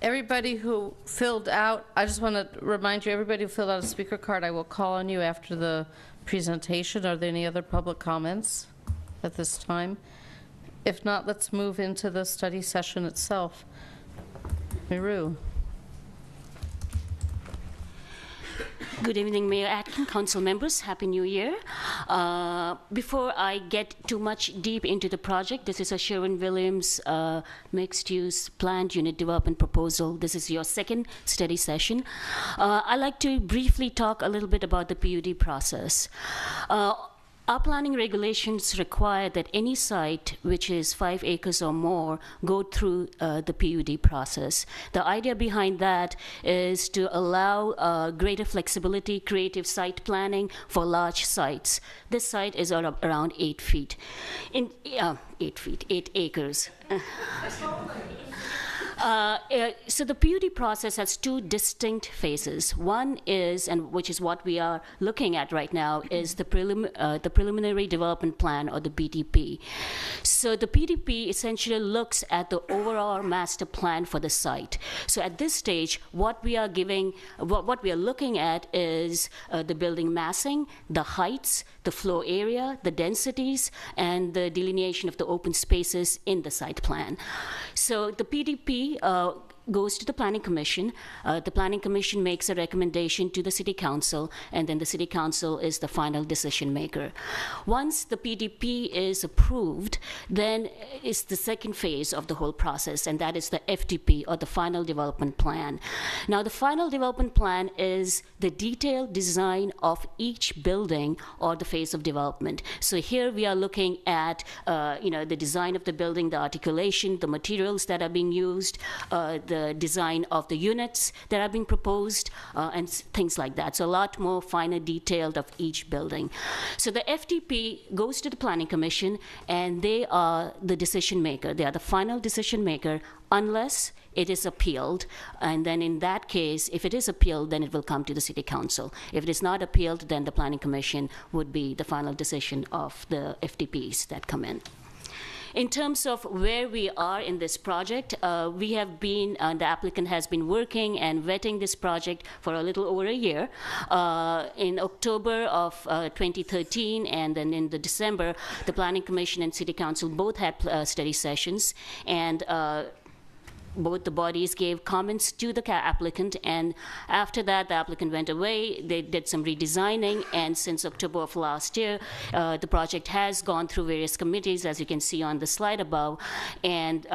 Everybody who filled out, I just want to remind you, everybody who filled out a speaker card, I will call on you after the presentation. Are there any other public comments at this time? If not, let's move into the study session itself. Miru. Good evening, Mayor Atkin, council members. Happy New Year. Before I get too much deep into the project, this is a Sherwin-Williams mixed-use planned unit development proposal. This is your second study session. I'd like to briefly talk a little bit about the PUD process. Our planning regulations require that any site which is 5 acres or more go through the PUD process. The idea behind that is to allow greater flexibility, creative site planning for large sites. This site is around 8 feet. 8 acres. So the PUD process has two distinct phases. One is, and which is what we are looking at right now, is the preliminary development plan, or the PDP. So the PDP essentially looks at the overall master plan for the site. So at this stage, what we are looking at is the building massing, the heights, the floor area, the densities, and the delineation of the open spaces in the site plan. So the PDP goes to the Planning Commission. The Planning Commission makes a recommendation to the City Council, and then the City Council is the final decision maker. Once the PDP is approved, then it's the second phase of the whole process, and that is the FDP, or the Final Development Plan. Now, the Final Development Plan is the detailed design of each building or the phase of development. So here we are looking at the design of the building, the articulation, the materials that are being used, the design of the units that are being proposed, and things like that. So a lot more finer detailed of each building. So the FDP goes to the Planning Commission, and they are the decision maker. They are the final decision maker unless it is appealed. And then in that case, if it is appealed, then it will come to the City Council. If it is not appealed, then the Planning Commission would be the final decision of the FDPs that come in. In terms of where we are in this project, we have been, the applicant has been working and vetting this project for a little over a year. In October of 2013, and then in the December, the Planning Commission and City Council both had study sessions, and both the bodies gave comments to the applicant, and after that, the applicant went away. They did some redesigning, and since October of last year, the project has gone through various committees, as you can see on the slide above, and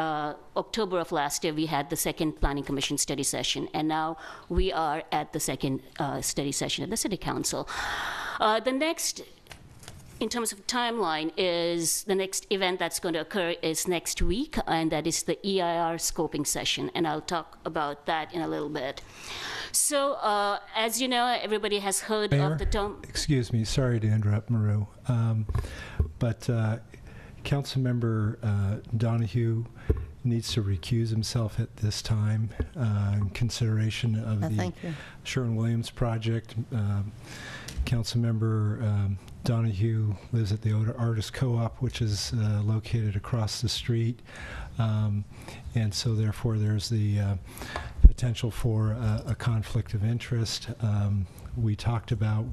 October of last year, we had the second Planning Commission study session, and now we are at the second study session at the City Council. The next, in terms of timeline, is the next event that's going to occur is next week, and that is the EIR scoping session, and I'll talk about that in a little bit. So, as you know, everybody has heard Mayor, of the term. Excuse me, sorry to interrupt, Maru, but Councilmember Donahue needs to recuse himself at this time in consideration of the Sherwin-Williams project. Councilmember Donahue lives at the Artist Co-op, which is located across the street, and so therefore there's the potential for a conflict of interest. We talked about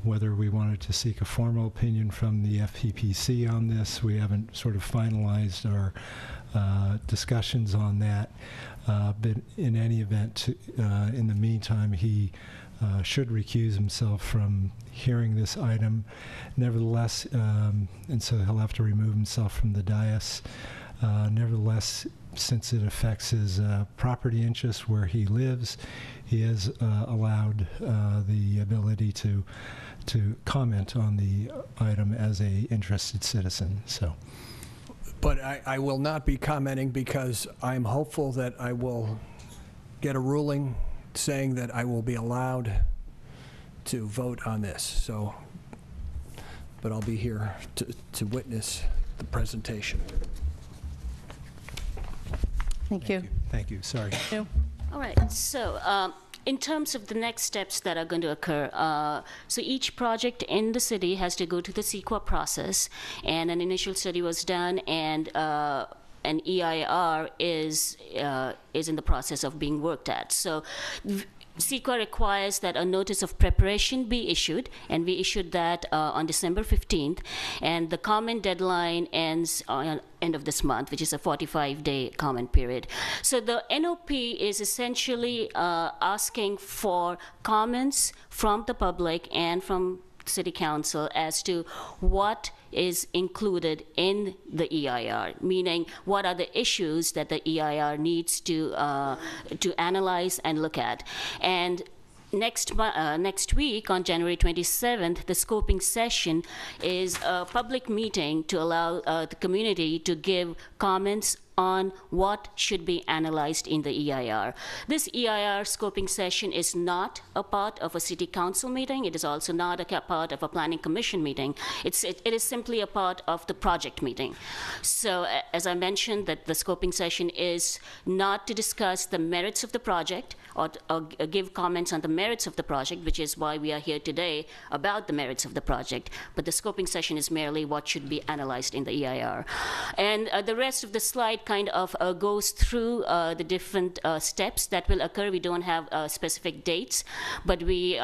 whether we wanted to seek a formal opinion from the FPPC on this. We haven't sort of finalized our discussions on that, but in any event, in the meantime, he should recuse himself from hearing this item. Nevertheless, and so he'll have to remove himself from the dais. Nevertheless, since it affects his property interests where he lives, he is allowed the ability to comment on the item as a interested citizen. So. But I will not be commenting because I'm hopeful that I will get a ruling saying that I will be allowed to vote on this. So, but I'll be here to witness the presentation. Thank you. Thank you. Sorry. All right. So, in terms of the next steps that are going to occur, so each project in the city has to go to the CEQA process, and an initial study was done, and an EIR is in the process of being worked at. So CEQA requires that a notice of preparation be issued, and we issued that on December 15th, and the comment deadline ends on end of this month, which is a 45-day comment period. So the NOP is essentially asking for comments from the public and from City Council as to what is included in the EIR, meaning what are the issues that the EIR needs to analyze and look at. And next week, on January 27th, the scoping session is a public meeting to allow the community to give comments on what should be analyzed in the EIR. This EIR scoping session is not a part of a City Council meeting. It is also not a part of a Planning Commission meeting. It is simply a part of the project meeting. So as I mentioned, that the scoping session is not to discuss the merits of the project or give comments on the merits of the project, which is why we are here today about the merits of the project. But the scoping session is merely what should be analyzed in the EIR. And the rest of the slide kind of goes through the different steps that will occur. We don't have specific dates, but we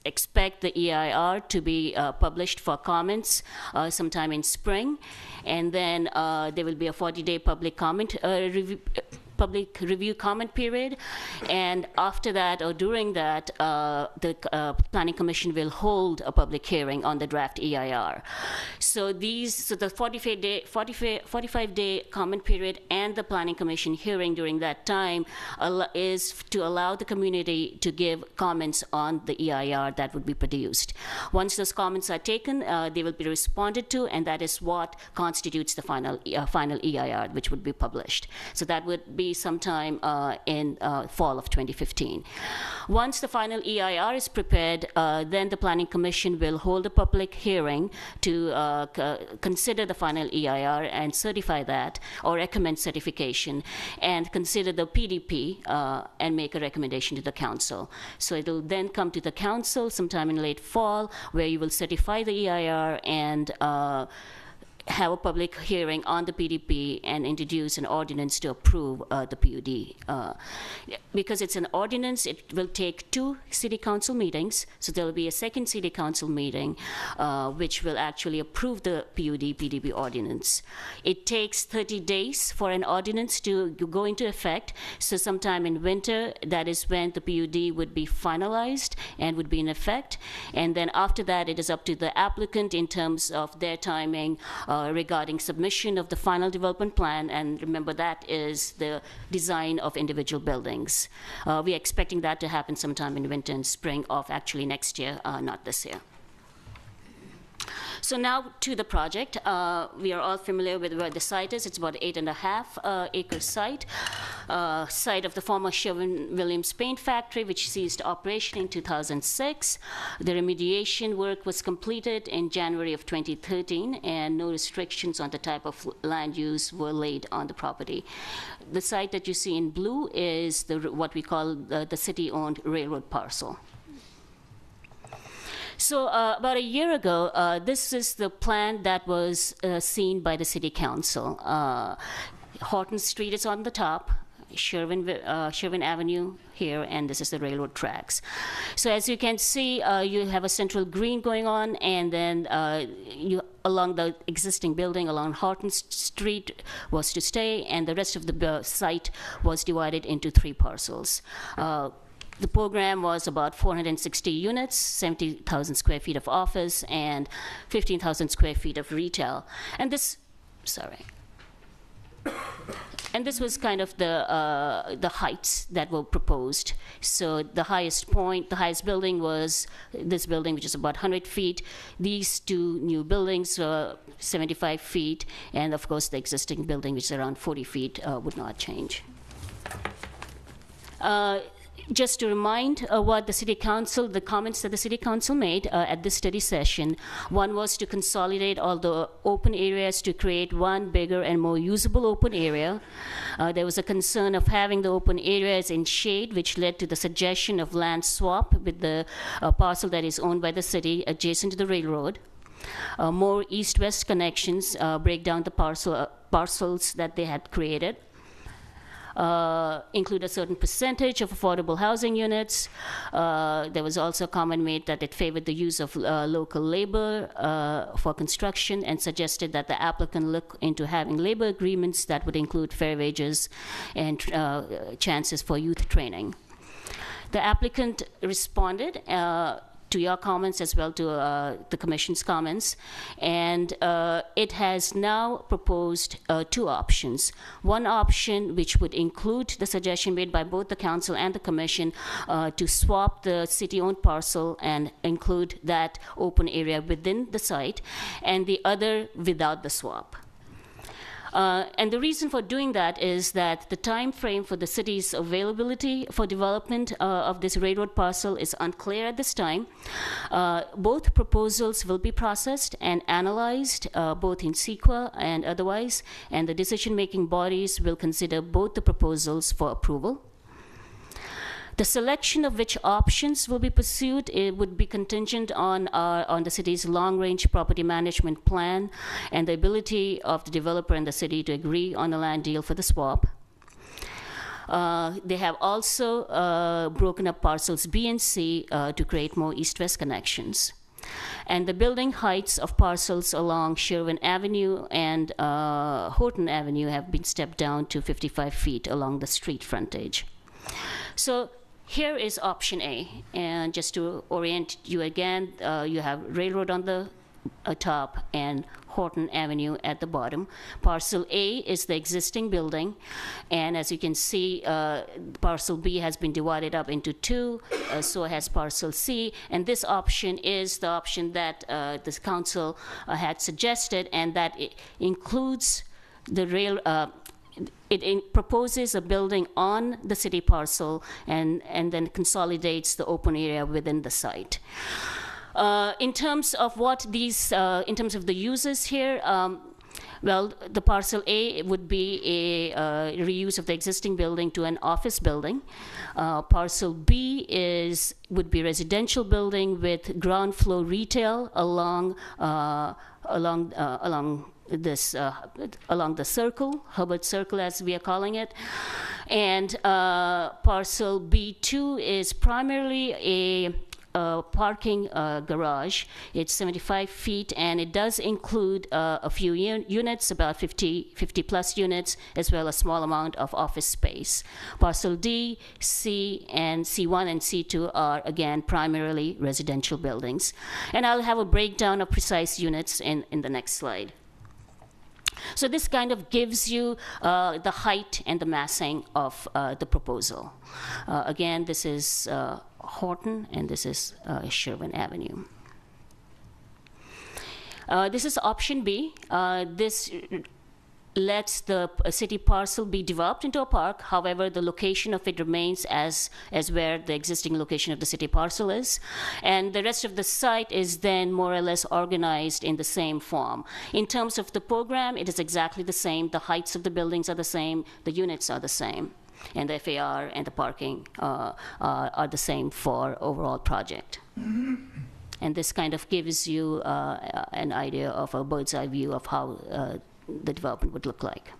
expect the EIR to be published for comments sometime in spring, and then there will be a 40-day public comment public review comment period, and after that or during that, the Planning Commission will hold a public hearing on the draft EIR. So the 45-day comment period and the Planning Commission hearing during that time is to allow the community to give comments on the EIR that would be produced. Once those comments are taken, they will be responded to, and that is what constitutes the final EIR, which would be published. So that would be sometime in fall of 2015. Once the final EIR is prepared, then the Planning Commission will hold a public hearing to consider the final EIR and certify that, or recommend certification, and consider the PDP and make a recommendation to the council. So it will then come to the council sometime in late fall, where you will certify the EIR and have a public hearing on the PDP and introduce an ordinance to approve the PUD. Because it's an ordinance, it will take 2 city council meetings, so there will be a second city council meeting which will actually approve the PUD PDP ordinance. It takes 30 days for an ordinance to go into effect, so sometime in winter, that is when the PUD would be finalized and would be in effect, and then after that, it is up to the applicant in terms of their timing regarding submission of the final development plan, and remember that is the design of individual buildings. We are expecting that to happen sometime in winter and spring of actually next year, not this year. So now to the project. We are all familiar with where the site is. It's about 8.5 acre site. Site of the former Sherwin-Williams paint factory, which ceased operation in 2006. The remediation work was completed in January of 2013, and no restrictions on the type of land use were laid on the property. The site that you see in blue is what we call the city-owned railroad parcel. So about a year ago, this is the plan that was seen by the City Council. Horton Street is on the top, Sherwin Avenue here, and this is the railroad tracks. So as you can see, you have a central green going on, and then along the existing building along Horton Street was to stay, and the rest of the site was divided into 3 parcels. The program was about 460 units, 70,000 square feet of office, and 15,000 square feet of retail. And this was kind of the heights that were proposed. So the highest building was this building, which is about 100 feet. These 2 new buildings were 75 feet, and of course the existing building, which is around 40 feet, would not change. Just to remind what the City Council, the comments that the City Council made at this study session, one was to consolidate all the open areas to create one bigger and more usable open area. There was a concern of having the open areas in shade, which led to the suggestion of land swap with the parcel that is owned by the city adjacent to the railroad. more east-west connections, break down the parcels that they had created, include a certain percentage of affordable housing units. There was also a comment made that it favored the use of local labor for construction and suggested that the applicant look into having labor agreements that would include fair wages and chances for youth training. The applicant responded to your comments as well to the Commission's comments, and it has now proposed 2 options. One option, which would include the suggestion made by both the Council and the Commission to swap the city-owned parcel and include that open area within the site, and the other without the swap. And the reason for doing that is that the time frame for the city's availability for development of this railroad parcel is unclear at this time. Both proposals will be processed and analyzed, both in CEQA and otherwise, and the decision-making bodies will consider both the proposals for approval. The selection of which options will be pursued, it would be contingent on the city's long-range property management plan and the ability of the developer and the city to agree on a land deal for the swap. They have also broken up parcels B and C to create more east-west connections. And the building heights of parcels along Sherwin Avenue and Horton Avenue have been stepped down to 55 feet along the street frontage. So here is option A, and just to orient you again, you have railroad on the top and Horton Avenue at the bottom. Parcel A is the existing building, and as you can see, parcel B has been divided up into 2, so has parcel C, and this option is the option that the council had suggested, and that it includes the rail. It proposes a building on the city parcel and then consolidates the open area within the site. In terms of what these, in terms of the uses here, well, the parcel A would be a reuse of the existing building to an office building. Parcel B would be residential building with ground floor retail along the circle, Hubbard Circle as we are calling it. And parcel B2 is primarily a parking garage. It's 75 feet, and it does include a few units, about 50 plus units, as well as a small amount of office space. Parcel D, C, and C1 and C2 are, again, primarily residential buildings. And I'll have a breakdown of precise units in the next slide. So this kind of gives you the height and the massing of the proposal. Again, this is Horton, and this is Sherwin Avenue. This is option B. This lets the city parcel be developed into a park. However, the location of it remains as where the existing location of the city parcel is. And the rest of the site is then more or less organized in the same form. In terms of the program, it is exactly the same. The heights of the buildings are the same. The units are the same. And the FAR and the parking are the same for overall project. And this kind of gives you an idea of a bird's eye view of how the development would look like.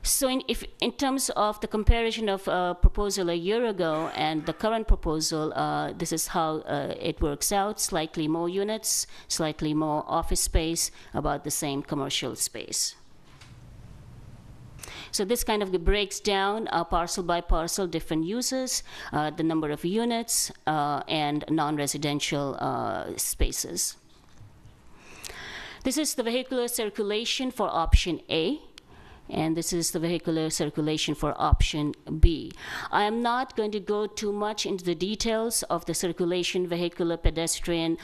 So in terms of the comparison of a proposal a year ago and the current proposal, this is how it works out. Slightly more units, slightly more office space, about the same commercial space. So this kind of breaks down parcel by parcel, different uses, the number of units, and non-residential spaces. This is the vehicular circulation for option A, and this is the vehicular circulation for option B. I am not going to go too much into the details of the circulation, vehicular, pedestrian,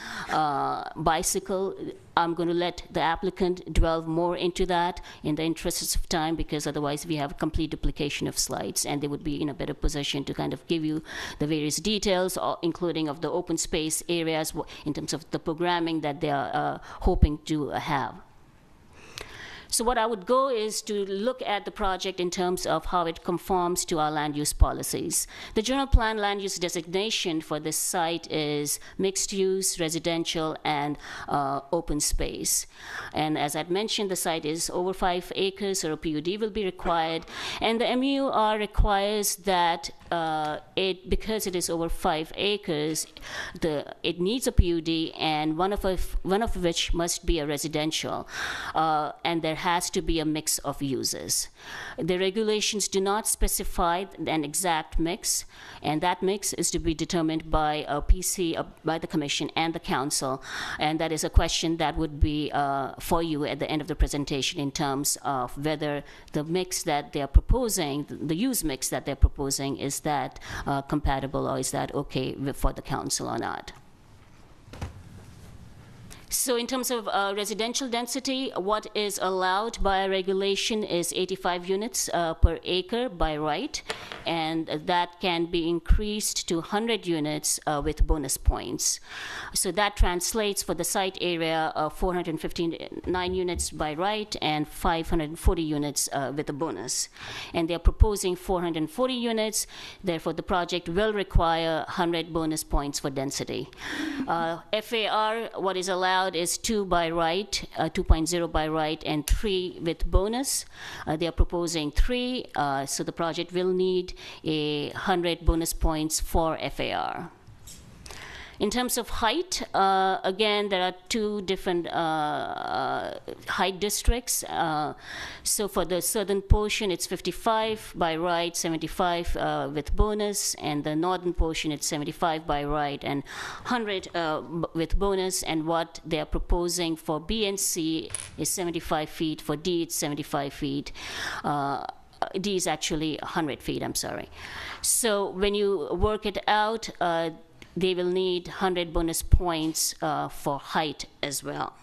bicycle. I'm going to let the applicant delve more into that in the interests of time, because otherwise we have complete duplication of slides, and they would be in a better position to kind of give you the various details, including of the open space areas in terms of the programming that they are hoping to have. So what I would go is to look at the project in terms of how it conforms to our land use policies. The general plan land use designation for this site is mixed use, residential, and open space. And as I'd mentioned, the site is over 5 acres, so a PUD will be required. And the MUR requires that because it is over 5 acres, it needs a PUD, and one of which must be a residential, and there has to be a mix of uses. The regulations do not specify an exact mix, and that mix is to be determined by a PC, by the commission and the council, and that is a question that would be for you at the end of the presentation in terms of whether the mix that they are proposing, the use mix that they're proposing, is that compatible, or is that okay for the council or not. So in terms of residential density, what is allowed by regulation is 85 units per acre by right, and that can be increased to 100 units with bonus points. So that translates for the site area of 459 units by right and 540 units with a bonus. And they're proposing 440 units, therefore the project will require 100 bonus points for density. FAR, what is allowed is 2 by right, 2.0 by right, and 3 with bonus. They are proposing 3, so the project will need 100 bonus points for FAR. In terms of height, again, there are 2 different height districts. So for the southern portion, it's 55 by right, 75 with bonus, and the northern portion, it's 75 by right and 100 with bonus. And what they are proposing for B and C is 75 feet. For D, it's 75 feet. D is actually 100 feet, I'm sorry. So when you work it out, they will need 100 bonus points for height as well.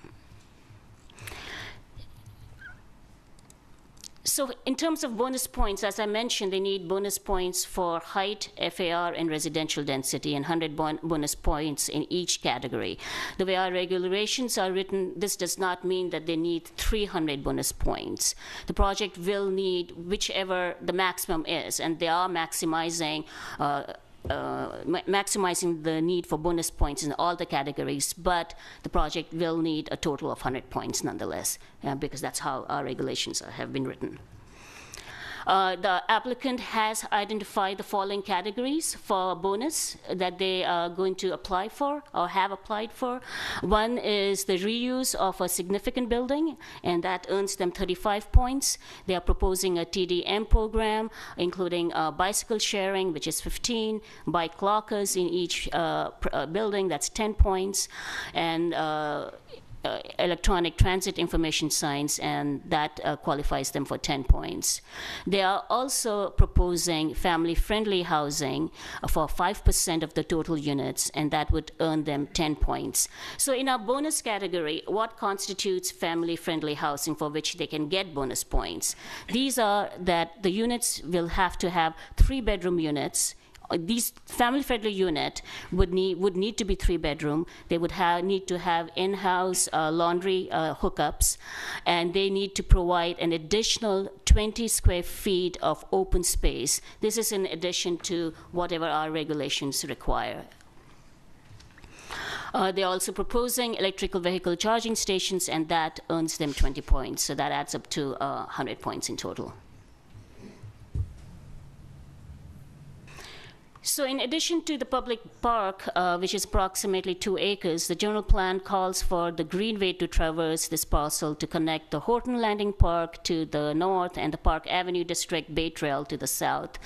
So in terms of bonus points, as I mentioned, they need bonus points for height, FAR, and residential density, and 100 bonus points in each category. The way our regulations are written, this does not mean that they need 300 bonus points. The project will need whichever the maximum is, and they are maximizing maximizing the need for bonus points in all the categories, but the project will need a total of 100 points nonetheless, because that's how our regulations have been written. The applicant has identified the following categories for bonus that they are going to apply for or have applied for. One is the reuse of a significant building, and that earns them 35 points. They are proposing a TDM program, including bicycle sharing, which is 15, bike lockers in each building, that's 10 points, and electronic transit information signs, and that qualifies them for 10 points. They are also proposing family-friendly housing for 5% of the total units, and that would earn them 10 points. So in our bonus category, what constitutes family-friendly housing for which they can get bonus points? These are that the units will have to have 3-bedroom units. These family-friendly unit would need to be 3-bedroom. They would need to have in-house laundry hookups, and they need to provide an additional 20 square feet of open space. This is in addition to whatever our regulations require. They're also proposing electrical vehicle charging stations, and that earns them 20 points. So that adds up to 100 points in total. So in addition to the public park, which is approximately 2 acres, the general plan calls for the greenway to traverse this parcel to connect the Horton Landing Park to the north and the Park Avenue District Bay Trail to the south.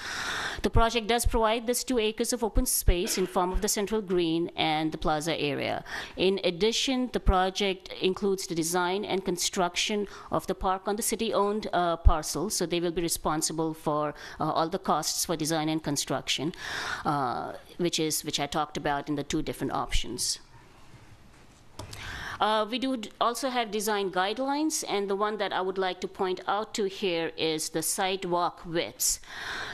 The project does provide this 2 acres of open space in form of the central green and the plaza area. In addition, the project includes the design and construction of the park on the city-owned parcel, so they will be responsible for all the costs for design and construction. Which I talked about in the 2 different options. We do also have design guidelines, and the one that I would like to point out to here is the sidewalk widths.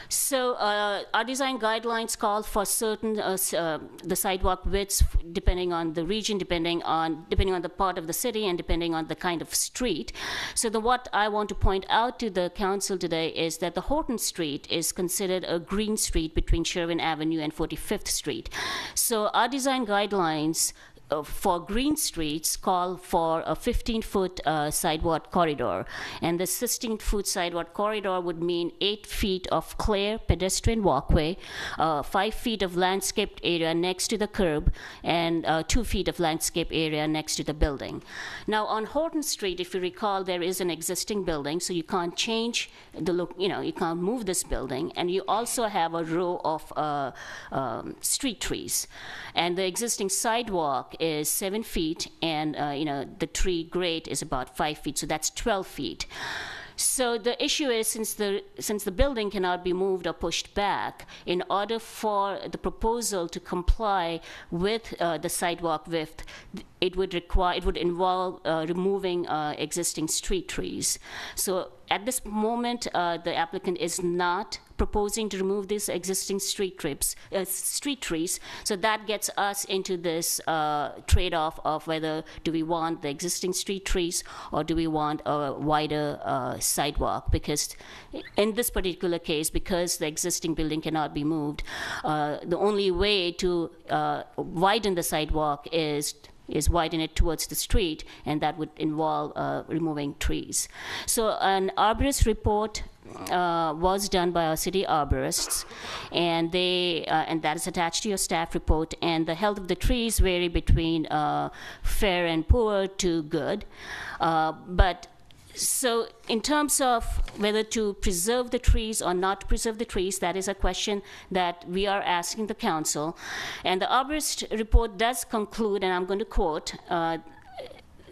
So our design guidelines call for certain the sidewalk widths depending on the region, depending on the part of the city, and depending on the kind of street. So what I want to point out to the council today is that the Horton Street is considered a green street between Sherwin Avenue and 45th Street. So our design guidelines for green streets call for a 15-foot sidewalk corridor. And the 16-foot sidewalk corridor would mean 8 feet of clear pedestrian walkway, 5 feet of landscaped area next to the curb, and 2 feet of landscape area next to the building. Now, on Horton Street, if you recall, there is an existing building, so you can't change the look, you can't move this building, and you also have a row of street trees. And the existing sidewalk is 7 feet, and the tree grade is about 5 feet, so that's 12 feet. So the issue is, since the building cannot be moved or pushed back, in order for the proposal to comply with the sidewalk width, it would involve removing existing street trees. So at this moment, the applicant is not proposing to remove these existing street trees. So that gets us into this trade-off of whether do we want the existing street trees or do we want a wider sidewalk. Because in this particular case, because the existing building cannot be moved, the only way to widen the sidewalk is widen it towards the street, and that would involve removing trees. So an arborist report was done by our city arborists, and that is attached to your staff report. And the health of the trees vary between fair and poor to good. So in terms of whether to preserve the trees or not to preserve the trees, that is a question that we are asking the council. And the arborist report does conclude, and I'm going to quote,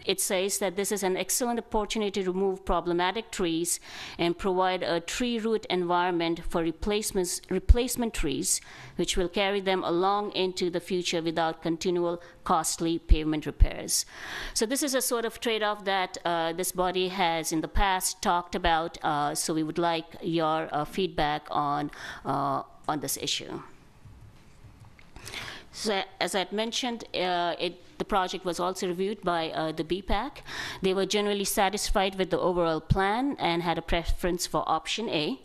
it says that this is an excellent opportunity to remove problematic trees and provide a tree root environment for replacement trees, which will carry them along into the future without continual costly pavement repairs. So this is a sort of trade-off that this body has in the past talked about, so we would like your feedback on this issue. So as I had mentioned, the project was also reviewed by the BPAC. They were generally satisfied with the overall plan and had a preference for option A.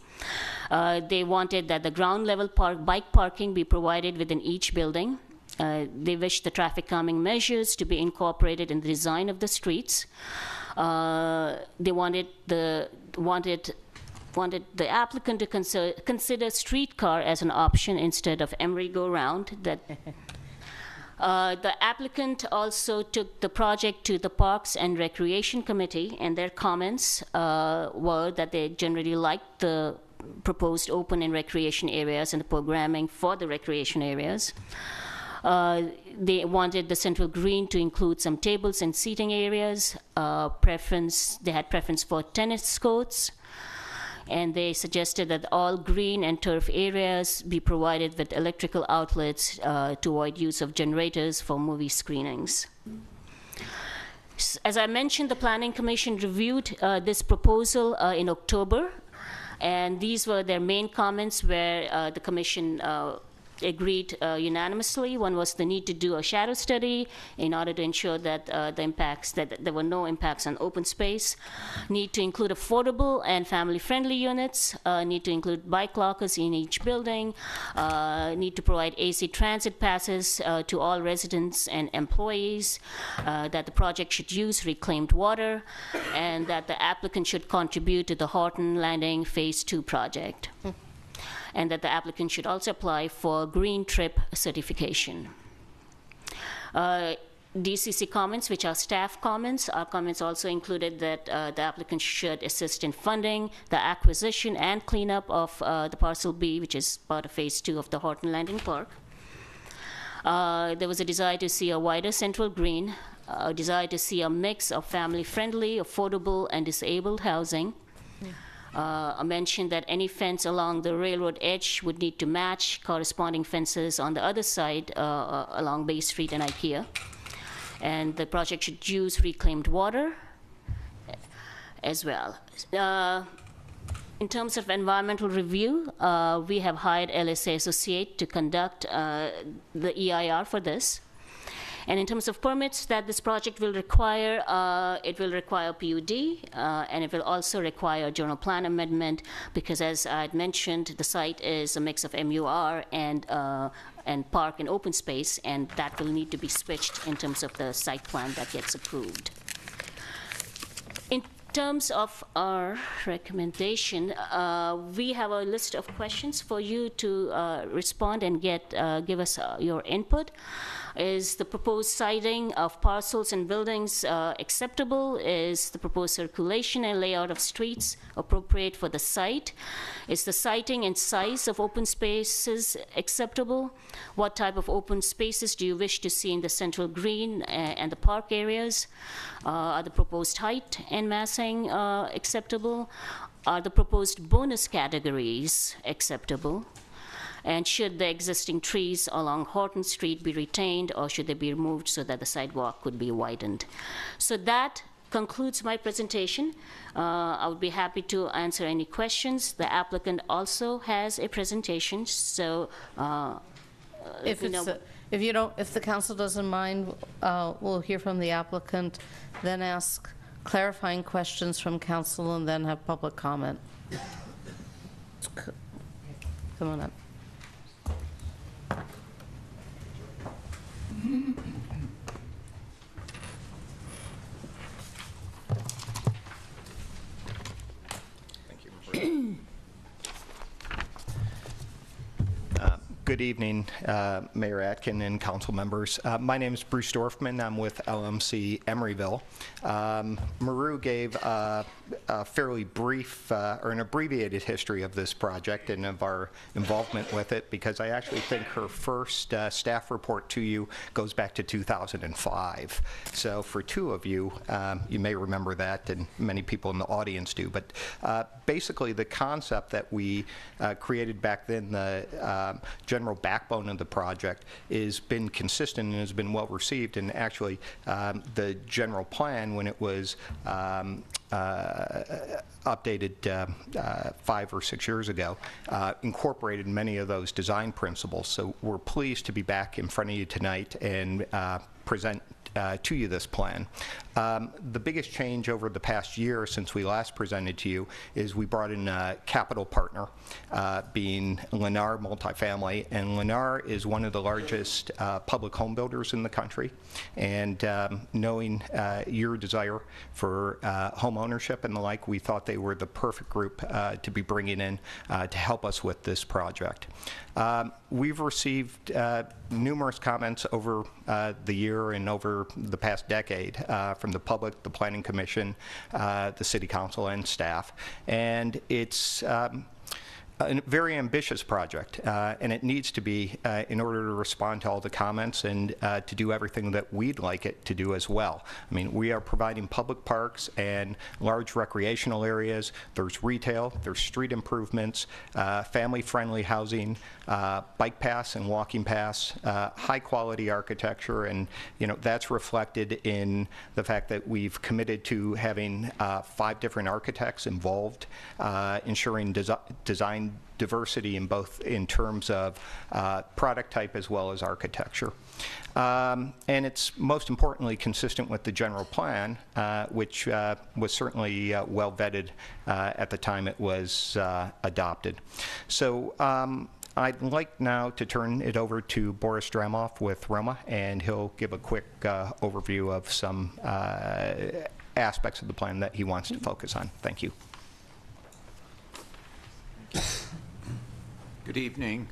They wanted that the ground level bike parking be provided within each building. They wished the traffic calming measures to be incorporated in the design of the streets. They wanted the applicant to consider streetcar as an option instead of Emeryville. The applicant also took the project to the Parks and Recreation Committee, and their comments were that they generally liked the proposed open and recreation areas and the programming for the recreation areas. They wanted the central green to include some tables and seating areas. They had preference for tennis courts. And they suggested that all green and turf areas be provided with electrical outlets to avoid use of generators for movie screenings. As I mentioned, the Planning Commission reviewed this proposal in October, and these were their main comments where the Commission agreed unanimously. One was the need to do a shadow study in order to ensure that that there were no impacts on open space. Need to include affordable and family-friendly units. Need to include bike lockers in each building. Need to provide AC transit passes to all residents and employees. That the project should use reclaimed water, and that the applicant should contribute to the Horton Landing Phase 2 project. And that the applicant should also apply for Green Trip certification. DCC comments, which are staff comments, our comments also included that the applicant should assist in funding the acquisition and cleanup of the Parcel B, which is part of Phase 2 of the Horton Landing Park. There was a desire to see a wider central green, a desire to see a mix of family-friendly, affordable, and disabled housing. I mentioned that any fence along the railroad edge would need to match corresponding fences on the other side along Bay Street and IKEA. And the project should use reclaimed water as well. In terms of environmental review, we have hired LSA Associate to conduct the EIR for this. And in terms of permits that this project will require, it will require PUD, and it will also require general plan amendment, because as I had mentioned, the site is a mix of MUR and park and open space, and that will need to be switched in terms of the site plan that gets approved. In terms of our recommendation, we have a list of questions for you to respond and give us your input. Is the proposed siting of parcels and buildings acceptable? Is the proposed circulation and layout of streets appropriate for the site? Is the siting and size of open spaces acceptable? What type of open spaces do you wish to see in the central green and the park areas? Are the proposed height and massing acceptable? Are the proposed bonus categories acceptable? And should the existing trees along Horton Street be retained, or should they be removed so that the sidewalk could be widened? So that concludes my presentation. I would be happy to answer any questions. The applicant also has a presentation, so If the council doesn't mind, we'll hear from the applicant, then ask clarifying questions from council, and then have public comment. Come on up. Good evening, Mayor Atkin and council members. My name is Bruce Dorfman. I'm with LMC Emeryville. Maru gave a fairly brief or an abbreviated history of this project and of our involvement with it, because I actually think her first staff report to you goes back to 2005. So for two of you, you may remember that, and many people in the audience do. But basically, the concept that we created back then, the general backbone of the project, has been consistent and has been well received. And actually, the general plan, when it was updated 5 or 6 years ago, incorporated many of those design principles. So we're pleased to be back in front of you tonight and present to you this plan. The biggest change over the past year since we last presented to you is we brought in a capital partner, being Lennar Multifamily, and Lennar is one of the largest public home builders in the country. And knowing your desire for home ownership and the like, we thought they were the perfect group to be bringing in to help us with this project. We've received numerous comments over the year and over the past decade from the public, the Planning Commission, the City Council, and staff. And it's a very ambitious project, and it needs to be in order to respond to all the comments and to do everything that we'd like it to do as well. I mean, we are providing public parks and large recreational areas. There's retail, there's street improvements, family-friendly housing, bike paths and walking paths, high-quality architecture, and that's reflected in the fact that we've committed to having 5 different architects involved, ensuring design diversity in terms of product type as well as architecture. And it's most importantly consistent with the general plan, which was certainly well vetted at the time it was adopted. So I'd like now to turn it over to Boris Dramoff with Roma, and he'll give a quick overview of some aspects of the plan that he wants to focus on. Thank you. Good evening,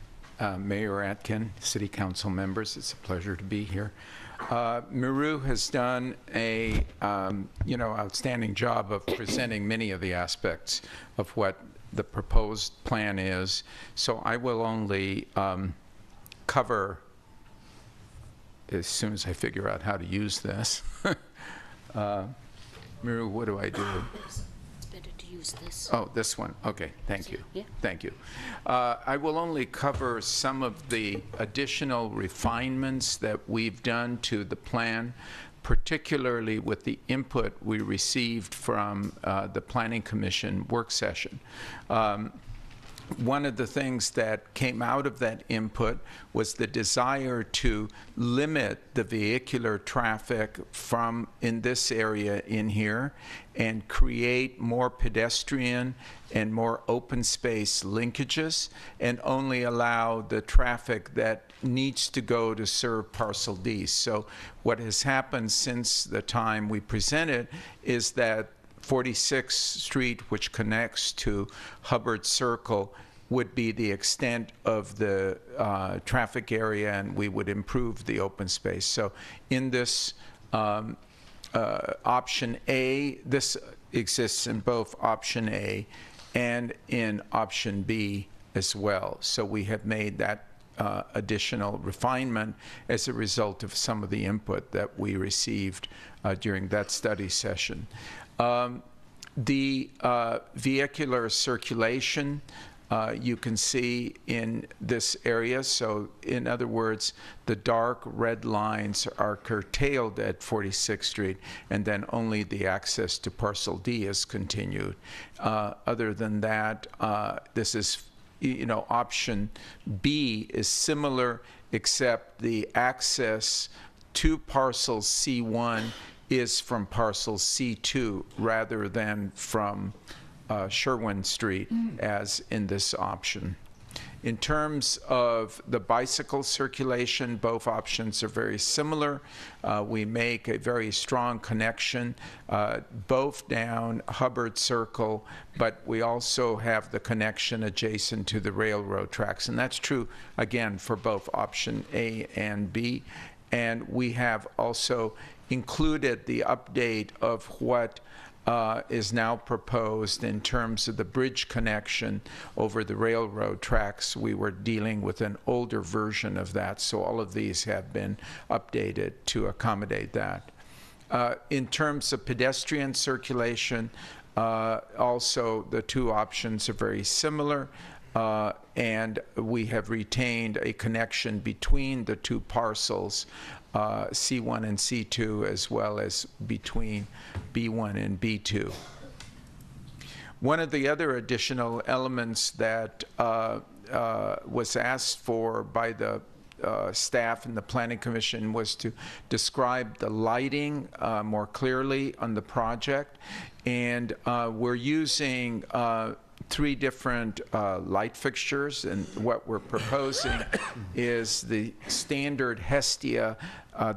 Mayor Atkin, City Council members. It's a pleasure to be here. Maru has done a outstanding job of presenting many of the aspects of what the proposed plan is. So I will only cover, as soon as I figure out how to use this. Maru, what do I do? This. Oh, this one. Okay, thank you. Yeah. Thank you. I will only cover some of the additional refinements that we've done to the plan, particularly with the input we received from the Planning Commission work session. One of the things that came out of that input was the desire to limit the vehicular traffic from in this area in here and create more pedestrian and more open space linkages and only allow the traffic that needs to go to serve parcel D. So what has happened since the time we presented is that 46th Street, which connects to Hubbard Circle, would be the extent of the traffic area, and we would improve the open space. So in this option A, this exists in both option A and in option B as well. So we have made that additional refinement as a result of some of the input that we received during that study session. The vehicular circulation you can see in this area. So in other words, the dark red lines are curtailed at 46th Street, and then only the access to parcel D is continued. Other than that, this is, option B is similar, except the access to parcel C1 is from parcel C2 rather than from Sherwin Street as in this option. In terms of the bicycle circulation, both options are very similar. We make a very strong connection both down Hubbard Circle, but we also have the connection adjacent to the railroad tracks. And that's true, again, for both option A and B. And we have also included the update of what is now proposed in terms of the bridge connection over the railroad tracks. We were dealing with an older version of that, so all of these have been updated to accommodate that. In terms of pedestrian circulation, also the two options are very similar. And we have retained a connection between the two parcels, C1 and C2, as well as between B1 and B2. One of the other additional elements that was asked for by the staff and the Planning Commission was to describe the lighting more clearly on the project. And we're using 3 different light fixtures, and what we're proposing is the standard Hestia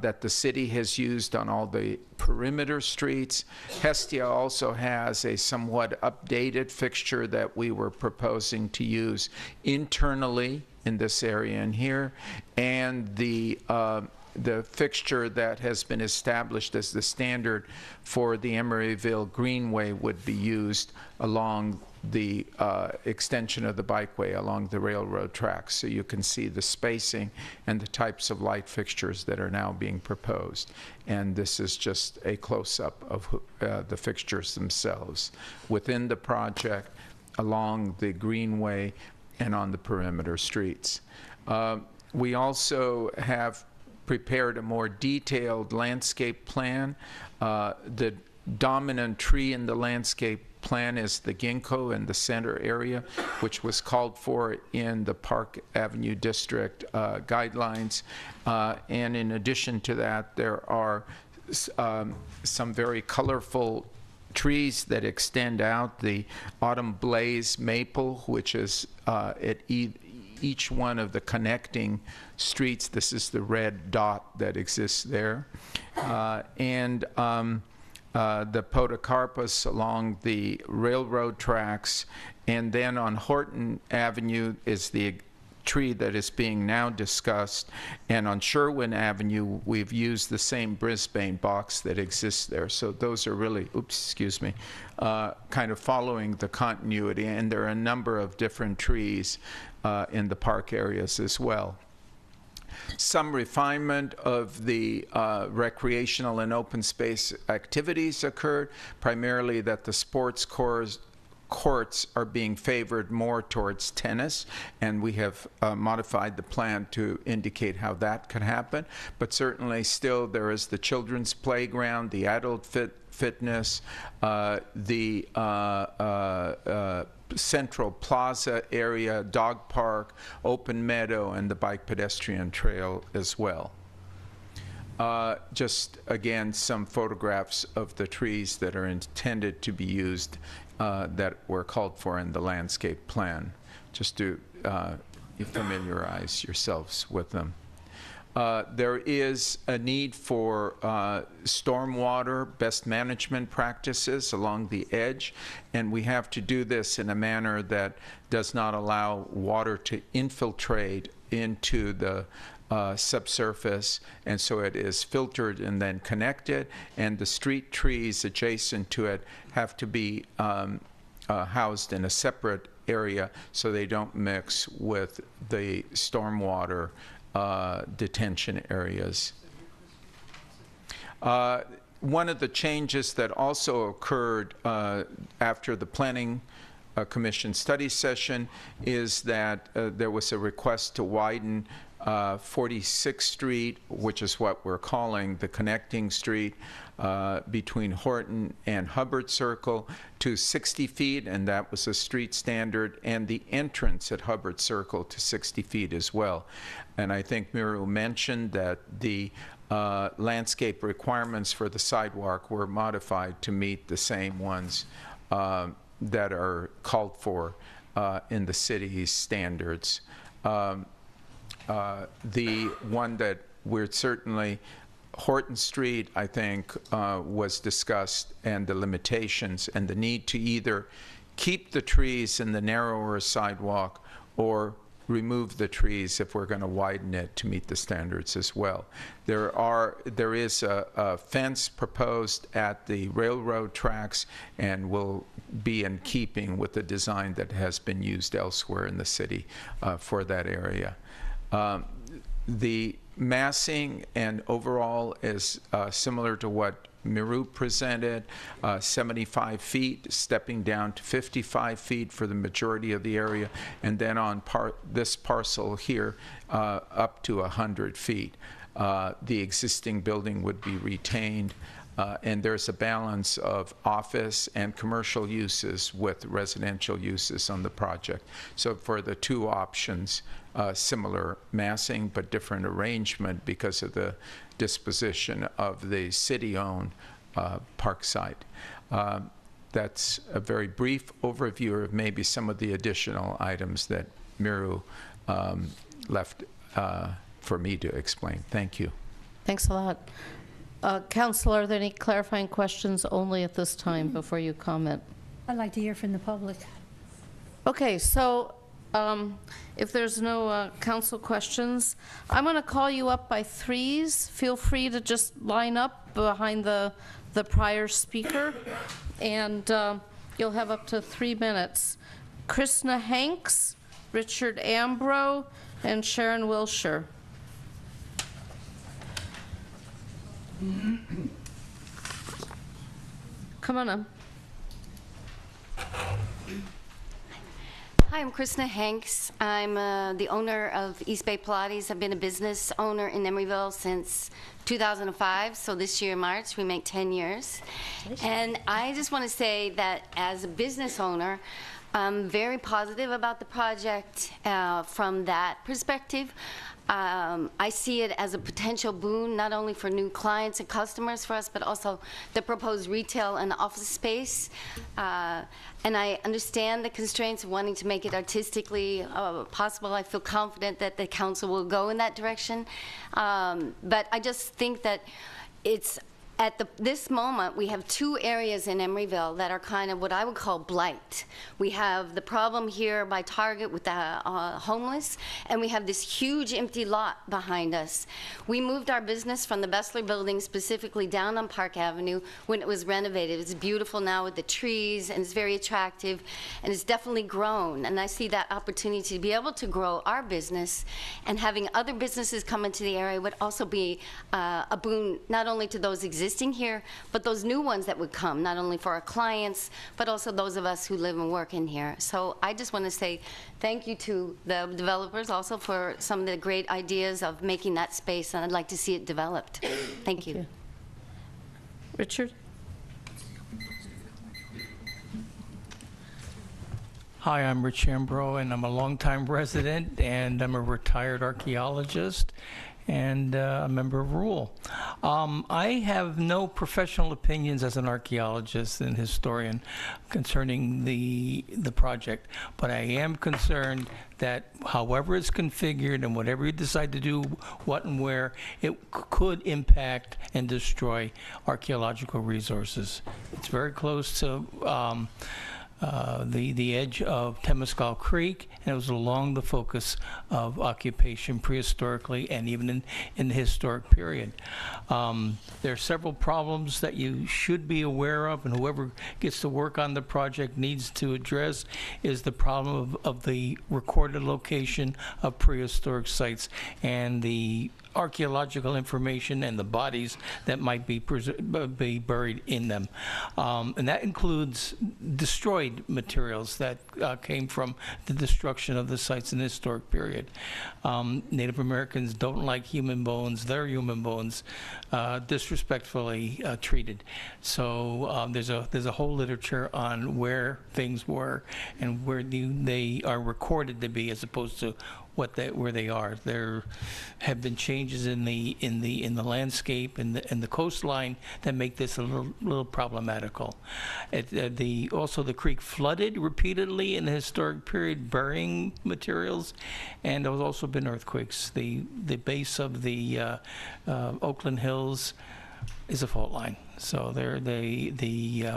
that the city has used on all the perimeter streets. Hestia also has a somewhat updated fixture that we were proposing to use internally in this area and here, and the fixture that has been established as the standard for the Emeryville Greenway would be used along the extension of the bikeway along the railroad tracks. So you can see the spacing and the types of light fixtures that are now being proposed. And this is just a close-up of the fixtures themselves within the project, along the greenway, and on the perimeter streets. We also have prepared a more detailed landscape plan. The dominant tree in the landscape plan is the ginkgo in the center area, which was called for in the Park Avenue District guidelines. And in addition to that, there are some very colorful trees that extend out. The autumn blaze maple, which is at each one of the connecting streets. This is the red dot that exists there. And the podocarpus along the railroad tracks. And then on Horton Avenue is the tree that is being now discussed. And on Sherwin Avenue, we've used the same Brisbane box that exists there. So those are really, kind of following the continuity. And there are a number of different trees in the park areas as well. Some refinement of the recreational and open space activities occurred, primarily that the sports courts are being favored more towards tennis, and we have modified the plan to indicate how that could happen. But certainly still there is the children's playground, the adult fitness, the Central Plaza area, dog park, open meadow, and the bike pedestrian trail as well. Just again, some photographs of the trees that are intended to be used that were called for in the landscape plan, just to familiarize yourselves with them. There is a need for stormwater best management practices along the edge, and we have to do this in a manner that does not allow water to infiltrate into the subsurface, and so it is filtered and then connected, and the street trees adjacent to it have to be housed in a separate area so they don't mix with the stormwater detention areas. One of the changes that also occurred after the Planning Commission study session is that there was a request to widen 46th Street, which is what we're calling the connecting street between Horton and Hubbard Circle, to 60 feet, and that was a street standard, and the entrance at Hubbard Circle to 60 feet as well. And I think Miru mentioned that the landscape requirements for the sidewalk were modified to meet the same ones that are called for in the city's standards. The one that we're certainly, Horton Street, I think, was discussed, and the limitations and the need to either keep the trees in the narrower sidewalk or remove the trees if we're going to widen it to meet the standards as well. There is a fence proposed at the railroad tracks and will be in keeping with the design that has been used elsewhere in the city for that area. The massing and overall is similar to what Miru presented, 75 feet, stepping down to 55 feet for the majority of the area, and then on this parcel here, up to 100 feet. The existing building would be retained, and there's a balance of office and commercial uses with residential uses on the project. So for the two options, similar massing but different arrangement because of the disposition of the city-owned park site. That's a very brief overview of maybe some of the additional items that Miru left for me to explain. Thank you. Thanks a lot. Councilor, are there any clarifying questions only at this time before you comment? I'd like to hear from the public. Okay, so if there's no council questions, I'm going to call you up by threes. Feel free to just line up behind the prior speaker, and you'll have up to 3 minutes. Krishna Hanks, Richard Ambro, and Sharon Wilshire. Come on up. Hi, I'm Krishna Hanks. I'm the owner of East Bay Pilates. I've been a business owner in Emeryville since 2005, so this year, March, we make 10 years. And I just want to say that as a business owner, I'm very positive about the project from that perspective. I see it as a potential boon, not only for new clients and customers for us, but also the proposed retail and office space. And I understand the constraints of wanting to make it artistically possible. I feel confident that the council will go in that direction. But I just think that it's at this moment, we have 2 areas in Emeryville that are kind of what I would call blight. We have the problem here by Target with the homeless, and we have this huge empty lot behind us. We moved our business from the Bessler building specifically down on Park Avenue when it was renovated. It's beautiful now with the trees, and it's very attractive, and it's definitely grown. And I see that opportunity to be able to grow our business, and having other businesses come into the area would also be a boon not only to those existing existing here, but those new ones that would come, not only for our clients, but also those of us who live and work in here. So I just want to say thank you to the developers also for some of the great ideas of making that space, and I'd like to see it developed. Thank you. Richard? Hi, I'm Rich Ambro, and I'm a longtime resident, and I'm a retired archaeologist and a member of RULE. I have no professional opinions as an archaeologist and historian concerning the project, but I am concerned that however it's configured and whatever you decide to do, what and where, it could impact and destroy archaeological resources. It's very close to the edge of Temescal Creek, and it was along the focus of occupation prehistorically and even in the historic period. There are several problems that you should be aware of, and whoever gets to work on the project needs to address is the problem of the recorded location of prehistoric sites and the archaeological information and the bodies that might be buried in them. And that includes destroyed materials that came from the destruction of the sites in the historic period. Native Americans don't like human bones, their human bones, disrespectfully treated. So there's a whole literature on where things were and where they are recorded to be as opposed to where they are. There have been changes in the landscape and the coastline that make this a little problematical. Also, the creek flooded repeatedly in the historic period, burying materials, and there has also been earthquakes. The base of the Oakland Hills is a fault line, so the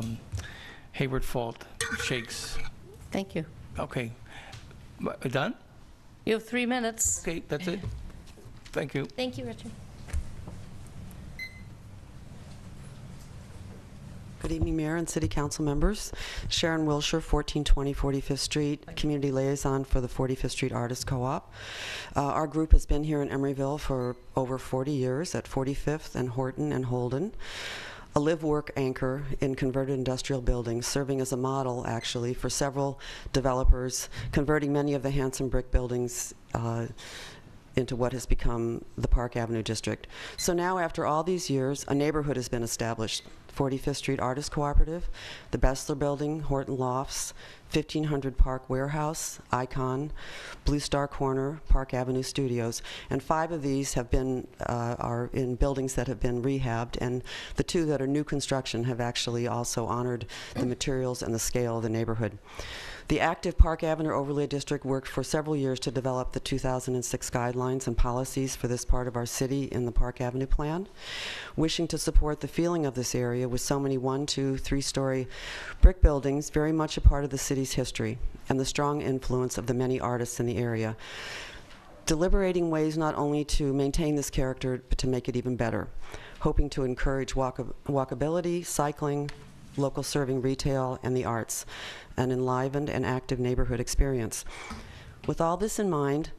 Hayward Fault shakes. Thank you. Okay, done? You have 3 minutes. Okay, that's it. Thank you. Thank you, Richard. Good evening, Mayor and City Council members. Sharon Wilshire, 1420 45th Street, Community Liaison for the 45th Street Artists Co-op. Our group has been here in Emeryville for over 40 years at 45th and Horton and Holden. A live-work anchor in converted industrial buildings, serving as a model, actually, for several developers, converting many of the handsome brick buildings into what has become the Park Avenue District. So now, after all these years, a neighborhood has been established. 45th Street Artists Cooperative, the Bessler Building, Horton Lofts, 1500 Park Warehouse, Icon, Blue Star Corner, Park Avenue Studios, and 5 of these have been are in buildings that have been rehabbed, and the 2 that are new construction have actually also honored the materials and the scale of the neighborhood. The active Park Avenue Overlay District worked for several years to develop the 2006 guidelines and policies for this part of our city in the Park Avenue Plan, wishing to support the feeling of this area with so many 1-, 2-, 3-story brick buildings, very much a part of the city's history, and the strong influence of the many artists in the area. Deliberating ways not only to maintain this character, but to make it even better, hoping to encourage walkability, cycling, local serving retail, and the arts, an enlivened and active neighborhood experience. With all this in mind,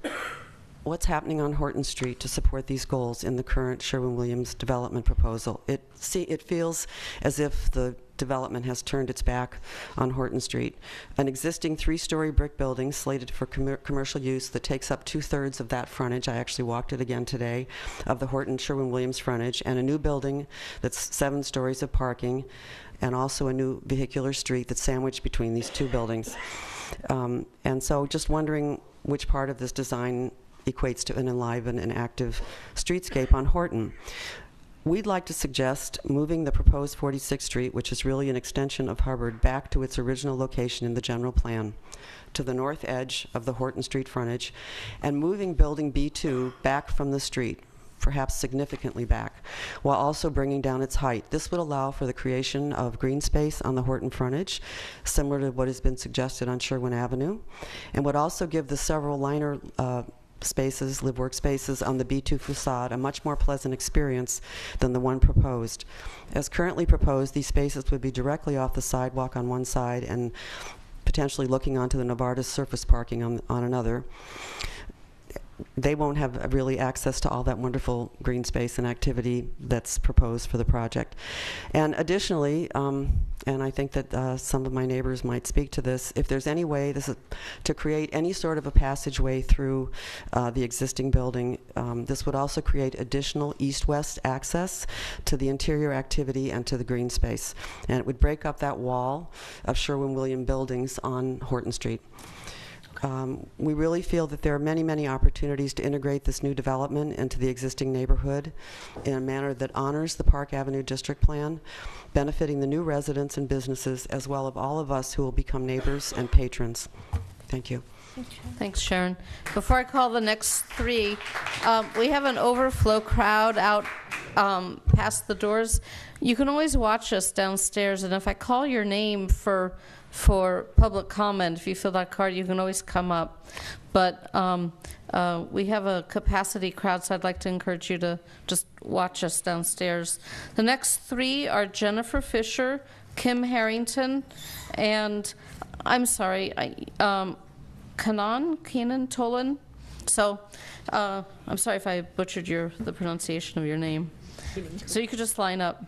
what's happening on Horton Street to support these goals in the current Sherwin-Williams development proposal? It feels as if the development has turned its back on Horton Street. An existing 3-story brick building slated for commercial use that takes up 2/3 of that frontage, I actually walked it again today, of the Horton Sherwin-Williams frontage, and a new building that's 7 stories of parking, and also a new vehicular street that's sandwiched between these 2 buildings. And so just wondering which part of this design equates to an enlivened and active streetscape on Horton. We'd like to suggest moving the proposed 46th Street, which is really an extension of Hubbard, back to its original location in the general plan, to the north edge of the Horton Street frontage, and moving building B2 back from the street, perhaps significantly back, while also bringing down its height. This would allow for the creation of green space on the Horton frontage, similar to what has been suggested on Sherwin Avenue, and would also give the several liner spaces, live work spaces on the B2 facade a much more pleasant experience than the one proposed. As currently proposed, these spaces would be directly off the sidewalk on one side and potentially looking onto the Novartis surface parking on another. they won't have really access to all that wonderful green space and activity that's proposed for the project. And additionally, and I think that some of my neighbors might speak to this, if there's any way to create any sort of a passageway through the existing building, this would also create additional east-west access to the interior activity and to the green space. And it would break up that wall of Sherwin-Williams buildings on Horton Street. We really feel that there are many, many opportunities to integrate this new development into the existing neighborhood in a manner that honors the Park Avenue District Plan, benefiting the new residents and businesses, as well as all of us who will become neighbors and patrons. Thank you. Thanks, Sharon. Before I call the next three, we have an overflow crowd out past the doors. You can always watch us downstairs, and if I call your name for public comment, if you fill that card, you can always come up. But we have a capacity crowd, so I'd like to encourage you to just watch us downstairs. The next three are Jennifer Fisher, Kim Harrington, and I'm sorry, Kenan Tolan. So I'm sorry if I butchered the pronunciation of your name. So you could just line up.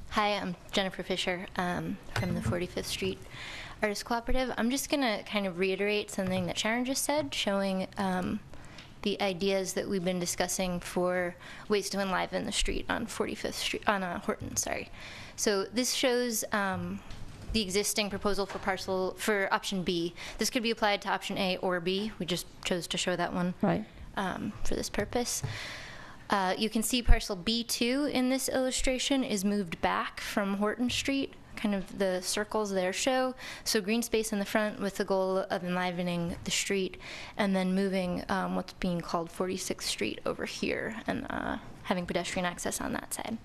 Hi, I'm Jennifer Fisher from the 45th Street Artists Cooperative. I'm just going to kind of reiterate something that Sharon just said, showing the ideas that we've been discussing for ways to enliven the street on 45th Street, on Horton, sorry. So this shows the existing proposal for option B. This could be applied to option A or B. We just chose to show that one right. For this purpose. You can see parcel B2 in this illustration is moved back from Horton Street, kind of the circles there show. So green space in the front with the goal of enlivening the street, and then moving what's being called 46th Street over here and having pedestrian access on that side.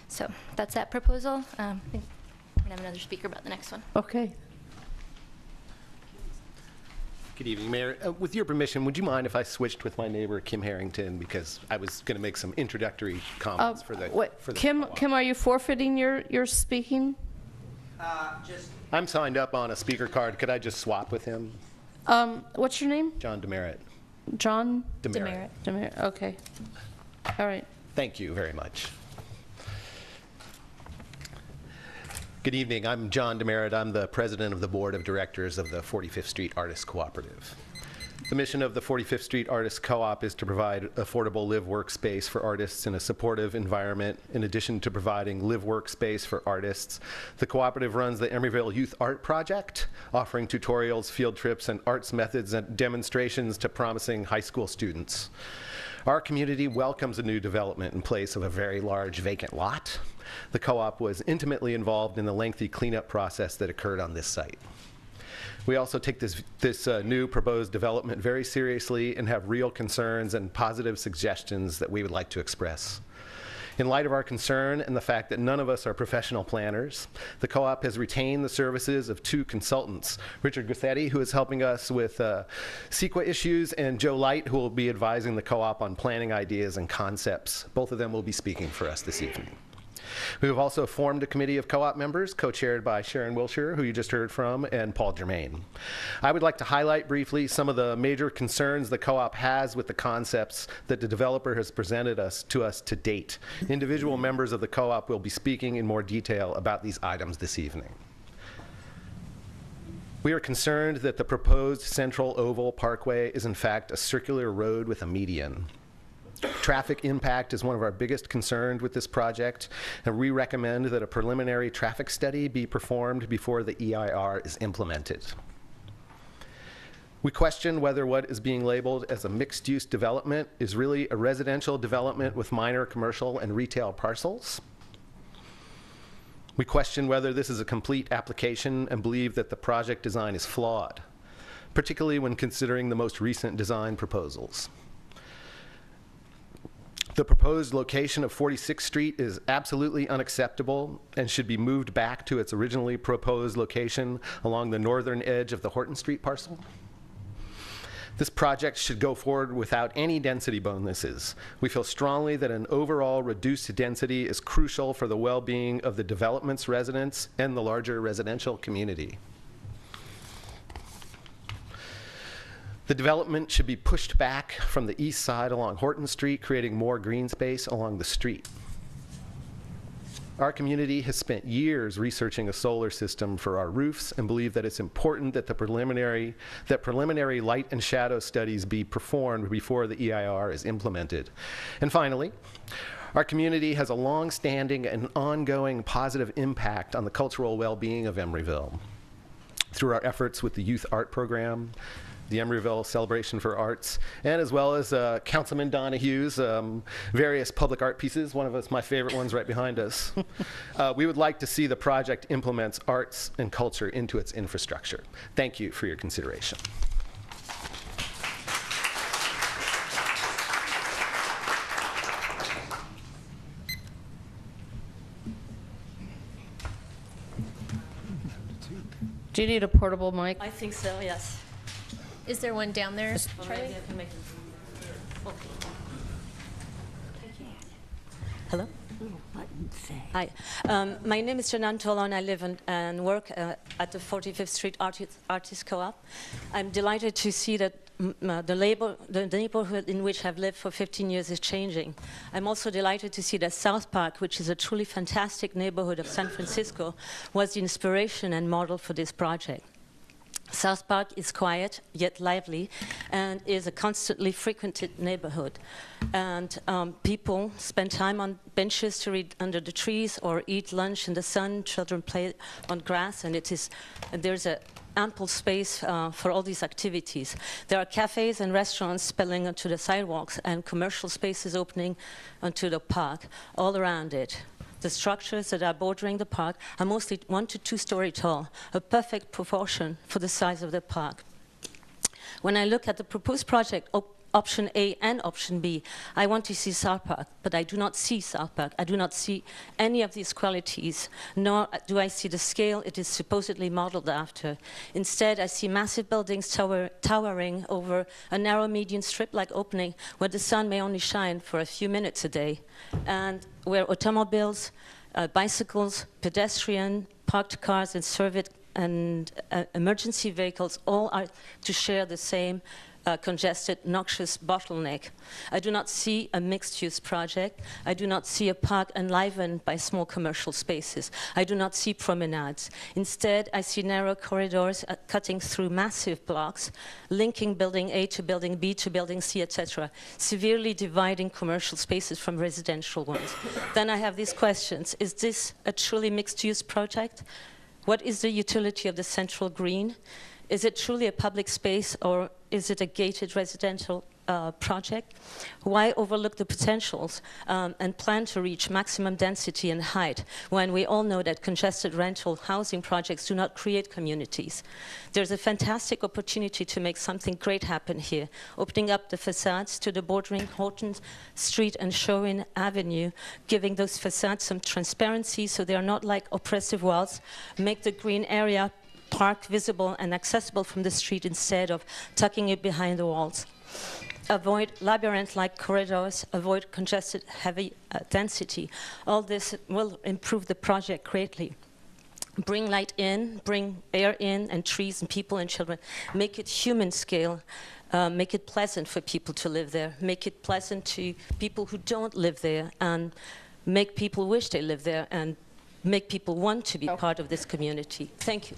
So that's that proposal. I think we're gonna have another speaker about the next one. Okay. Good evening, Mayor. With your permission, would you mind if I switched with my neighbor, Kim Harrington, because I was going to make some introductory comments for the Kim, are you forfeiting your speaking? I'm signed up on a speaker card. Could I just swap with him? What's your name? John Demerit. John? Demerit. Demerit, okay. All right. Thank you very much. Good evening. I'm John Demerit. I'm the president of the board of directors of the 45th Street Artists Cooperative. The mission of the 45th Street Artists Co-op is to provide affordable live-work space for artists in a supportive environment. In addition to providing live-work space for artists, the cooperative runs the Emeryville Youth Art Project, offering tutorials, field trips, and arts methods and demonstrations to promising high school students. Our community welcomes a new development in place of a very large vacant lot. The co-op was intimately involved in the lengthy cleanup process that occurred on this site. We also take this new proposed development very seriously and have real concerns and positive suggestions that we would like to express. In light of our concern and the fact that none of us are professional planners, the co-op has retained the services of two consultants, Richard Gussetti, who is helping us with CEQA issues, and Joe Light, who will be advising the co-op on planning ideas and concepts. Both of them will be speaking for us this evening. We have also formed a committee of co-op members, co-chaired by Sharon Wilshire, who you just heard from, and Paul Germain. I would like to highlight briefly some of the major concerns the co-op has with the concepts that the developer has presented to us to date. Individual members of the co-op will be speaking in more detail about these items this evening. We are concerned that the proposed central oval parkway is in fact a circular road with a median. Traffic impact is one of our biggest concerns with this project, and we recommend that a preliminary traffic study be performed before the EIR is implemented. We question whether what is being labeled as a mixed-use development is really a residential development with minor commercial and retail parcels. We question whether this is a complete application and believe that the project design is flawed, particularly when considering the most recent design proposals. The proposed location of 46th Street is absolutely unacceptable and should be moved back to its originally proposed location along the northern edge of the Horton Street parcel. This project should go forward without any density bonuses. We feel strongly that an overall reduced density is crucial for the well-being of the development's residents and the larger residential community. The development should be pushed back from the east side along Horton Street, creating more green space along the street. Our community has spent years researching a solar system for our roofs and believe that it's important that preliminary light and shadow studies be performed before the EIR is implemented. And finally, our community has a long-standing and ongoing positive impact on the cultural well-being of Emeryville through our efforts with the youth art program, the Emeryville Celebration for Arts, and as well as Councilman Donahue's various public art pieces. One of my favorite ones right behind us. We would like to see the project implements arts and culture into its infrastructure. Thank you for your consideration. Do you need a portable mic? I think so, yes. Is there one down there, Charlie? Hello? Hi. My name is Janan Tolan. I live and work at the 45th Street Artist Co-op. I'm delighted to see that the neighborhood in which I've lived for 15 years is changing. I'm also delighted to see that South Park, which is a truly fantastic neighborhood of San Francisco, was the inspiration and model for this project. South Park is quiet, yet lively, and is a constantly frequented neighborhood. And people spend time on benches to read under the trees or eat lunch in the sun. Children play on grass, and there's an ample space for all these activities. There are cafes and restaurants spilling onto the sidewalks and commercial spaces opening onto the park all around it. The structures that are bordering the park are mostly 1 to 2 story tall, a perfect proportion for the size of the park. When I look at the proposed project, option A and option B, I want to see South Park, but I do not see South Park. I do not see any of these qualities, nor do I see the scale it is supposedly modeled after. Instead, I see massive buildings towering over a narrow median strip-like opening where the sun may only shine for a few minutes a day, and where automobiles, bicycles, pedestrian, parked cars, and emergency vehicles all are to share the same congested, noxious bottleneck. I do not see a mixed-use project. I do not see a park enlivened by small commercial spaces. I do not see promenades. Instead, I see narrow corridors cutting through massive blocks, linking building A to building B to building C, etc., severely dividing commercial spaces from residential ones. Then I have these questions. Is this a truly mixed-use project? What is the utility of the central green? Is it truly a public space, or is it a gated residential project? Why overlook the potentials and plan to reach maximum density and height when we all know that congested rental housing projects do not create communities? There's a fantastic opportunity to make something great happen here, opening up the facades to the bordering Horton Street and Sherwin Avenue, giving those facades some transparency so they are not like oppressive walls, make the green area park visible and accessible from the street instead of tucking it behind the walls. Avoid labyrinth-like corridors, avoid congested heavy density. All this will improve the project greatly. Bring light in, bring air in, and trees and people and children. Make it human scale. Make it pleasant for people to live there. Make it pleasant to people who don't live there, and make people wish they lived there, and make people want to be part of this community. Thank you.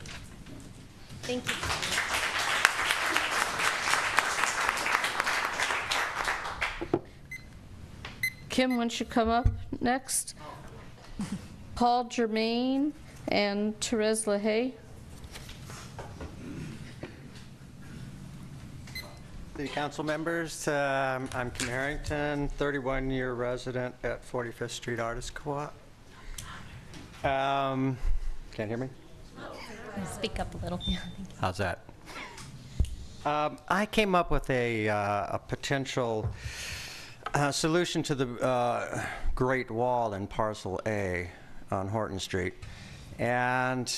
Thank you. Kim, why don't you come up next? Paul Germain and Therese LaHaye. City Council members, I'm Kim Harrington, 31-year resident at 45th Street Artist Co-op. Can't hear me? Speak up a little. How's that? I came up with a potential solution to the Great Wall in Parcel A on Horton Street. And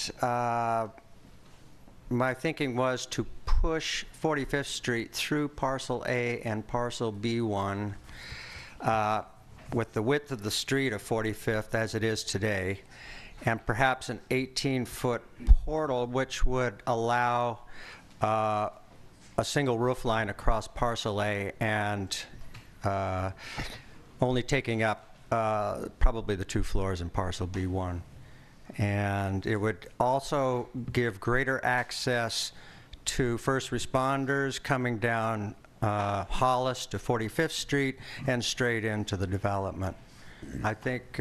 my thinking was to push 45th Street through Parcel A and Parcel B1 with the width of the street of 45th as it is today, and perhaps an 18-foot portal which would allow a single roof line across Parcel A and only taking up probably the 2 floors in Parcel B1. And it would also give greater access to first responders coming down Hollis to 45th Street and straight into the development. I think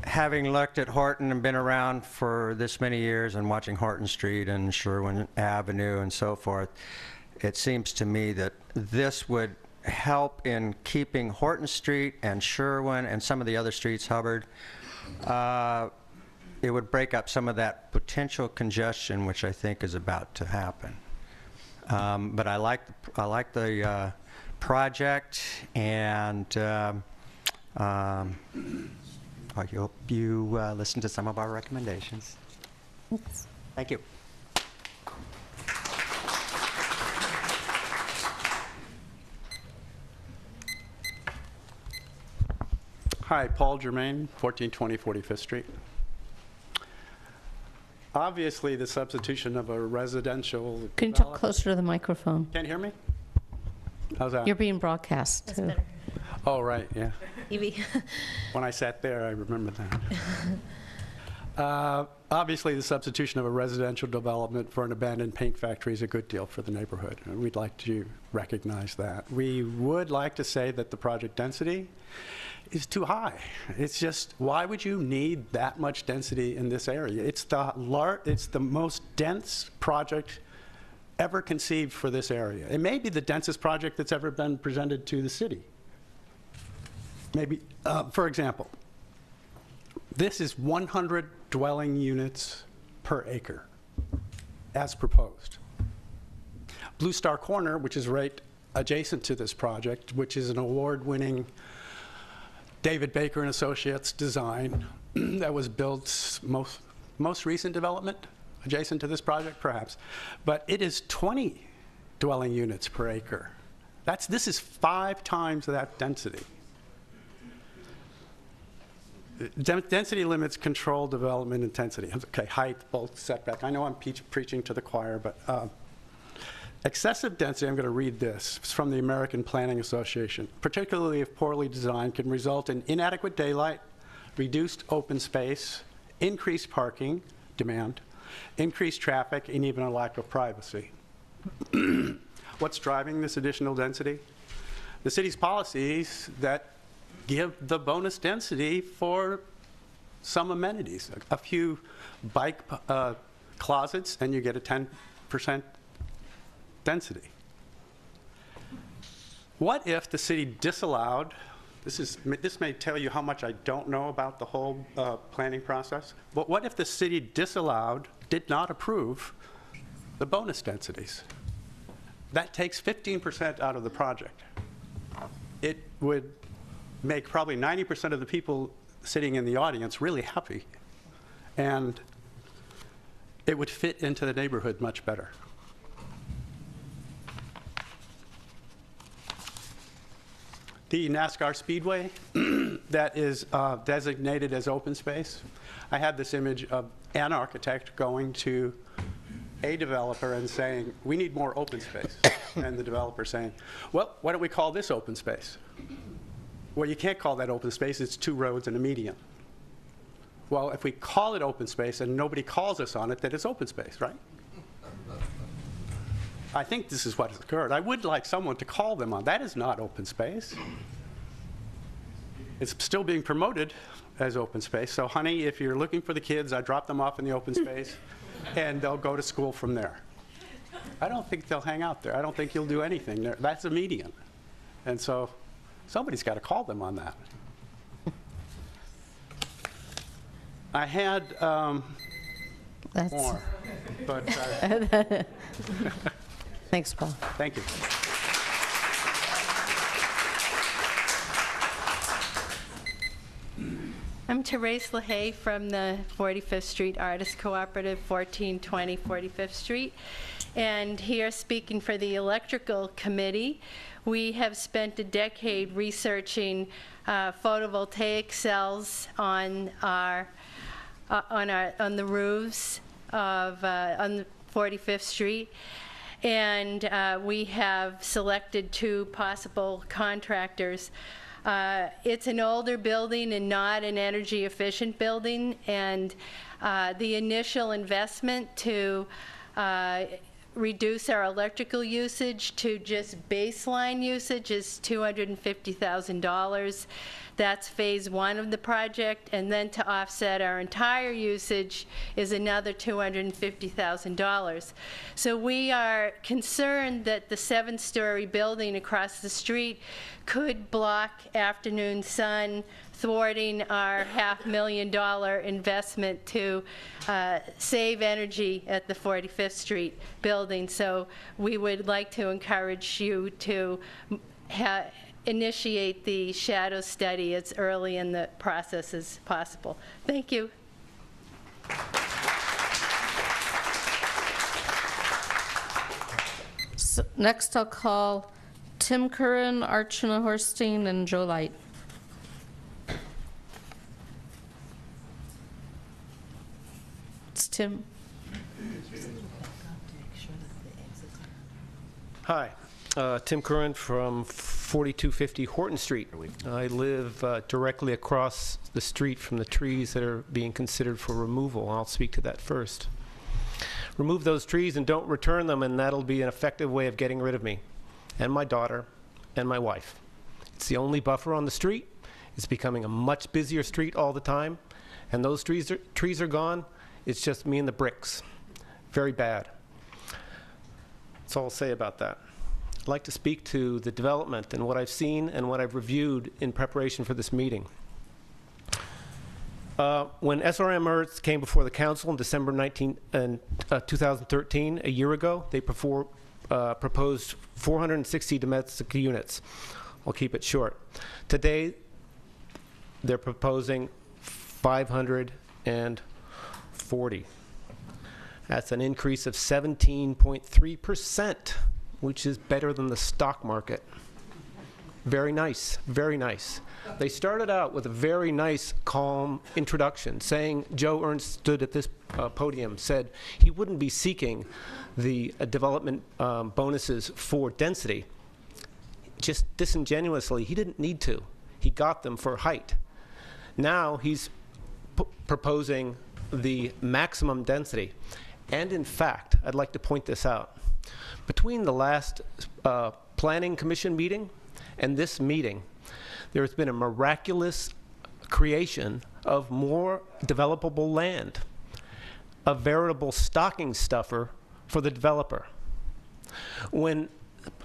having looked at Horton and been around for this many years and watching Horton Street and Sherwin Avenue and so forth, it seems to me that this would help in keeping Horton Street and Sherwin and some of the other streets, Hubbard, it would break up some of that potential congestion which I think is about to happen. But I like the project, and I hope you listen to some of our recommendations. Thank you. Hi, Paul Germain, 1420 45th Street. Obviously, the substitution of a residential... Can you talk closer to the microphone? Can't hear me? How's that? You're being broadcast, That's too. better. Oh, right, yeah. Evie. When I sat there, I remember that. Obviously, the substitution of a residential development for an abandoned paint factory is a good deal for the neighborhood, and we'd like to recognize that. We would like to say that the project density is too high. It's just, why would you need that much density in this area? It's the most dense project ever conceived for this area. It may be the densest project that's ever been presented to the city. Maybe, for example, this is 100 dwelling units per acre, as proposed. Blue Star Corner, which is right adjacent to this project, which is an award-winning David Baker and Associates design that was built most recent development adjacent to this project, perhaps. But it is 20 dwelling units per acre. This is 5 times that density. Density limits control development intensity. Okay, height, bulk, setback. I know I'm preaching to the choir, but excessive density, I'm going to read this. It's from the American Planning Association. Particularly if poorly designed, can result in inadequate daylight, reduced open space, increased parking demand, increased traffic, and even a lack of privacy. What's driving this additional density? The city's policies that give the bonus density for some amenities. A few bike closets, and you get a 10% density. What if the city disallowed, this may tell you how much I don't know about the whole planning process, but what if the city disallowed, did not approve the bonus densities? That takes 15% out of the project. It would make probably 90% of the people sitting in the audience really happy, and it would fit into the neighborhood much better. The NASCAR Speedway that is designated as open space. I had this image of an architect going to a developer and saying, we need more open space. And the developer saying, well, why don't we call this open space? Well, you can't call that open space. It's 2 roads and a median. Well, if we call it open space and nobody calls us on it, then it's open space, right? I think this is what has occurred. I would like someone to call them on. That is not open space. It's still being promoted as open space. So, honey, if you're looking for the kids, I drop them off in the open space, and they'll go to school from there. I don't think they'll hang out there. I don't think you'll do anything there. That's a median. And so somebody's got to call them on that. I had more, but Thanks, Paul. Thank you. I'm Therese LaHaye from the 45th Street Artists Cooperative, 1420 45th Street. And here, speaking for the Electrical Committee, we have spent a decade researching photovoltaic cells on the roofs of on 45th Street. And we have selected 2 possible contractors. It's an older building and not an energy efficient building, and the initial investment to reduce our electrical usage to just baseline usage is $250,000. That's phase 1 of the project, and then to offset our entire usage is another $250,000. So we are concerned that the 7-story building across the street could block afternoon sun, thwarting our $500,000 investment to save energy at the 45th Street building. So we would like to encourage you to initiate the shadow study as early in the process as possible. Thank you. So next I'll call Tim Curran, Archana Horstein, and Joe Light. It's Tim. Hi, Tim Curran from 4250 Horton Street. I live directly across the street from the trees that are being considered for removal. I'll speak to that first. Remove those trees and don't return them, and that'll be an effective way of getting rid of me and my daughter and my wife. It's the only buffer on the street. It's becoming a much busier street all the time, and those trees are gone. It's just me and the bricks. Very bad. That's all I'll say about that. I'd like to speak to the development and what I've seen and what I've reviewed in preparation for this meeting. When SRM Earth came before the council in December 2013, a year ago, they proposed 460 domestic units. I'll keep it short. Today, they're proposing 540. That's an increase of 17.3%, which is better than the stock market. Very nice, very nice. They started out with a very nice, calm introduction, saying, Joe Ernst stood at this podium, said he wouldn't be seeking the development bonuses for density. Just disingenuously, he didn't need to. He got them for height. Now he's proposing the maximum density. And in fact, I'd like to point this out. Between the last Planning Commission meeting and this meeting, there's been a miraculous creation of more developable land, a veritable stocking stuffer for the developer. When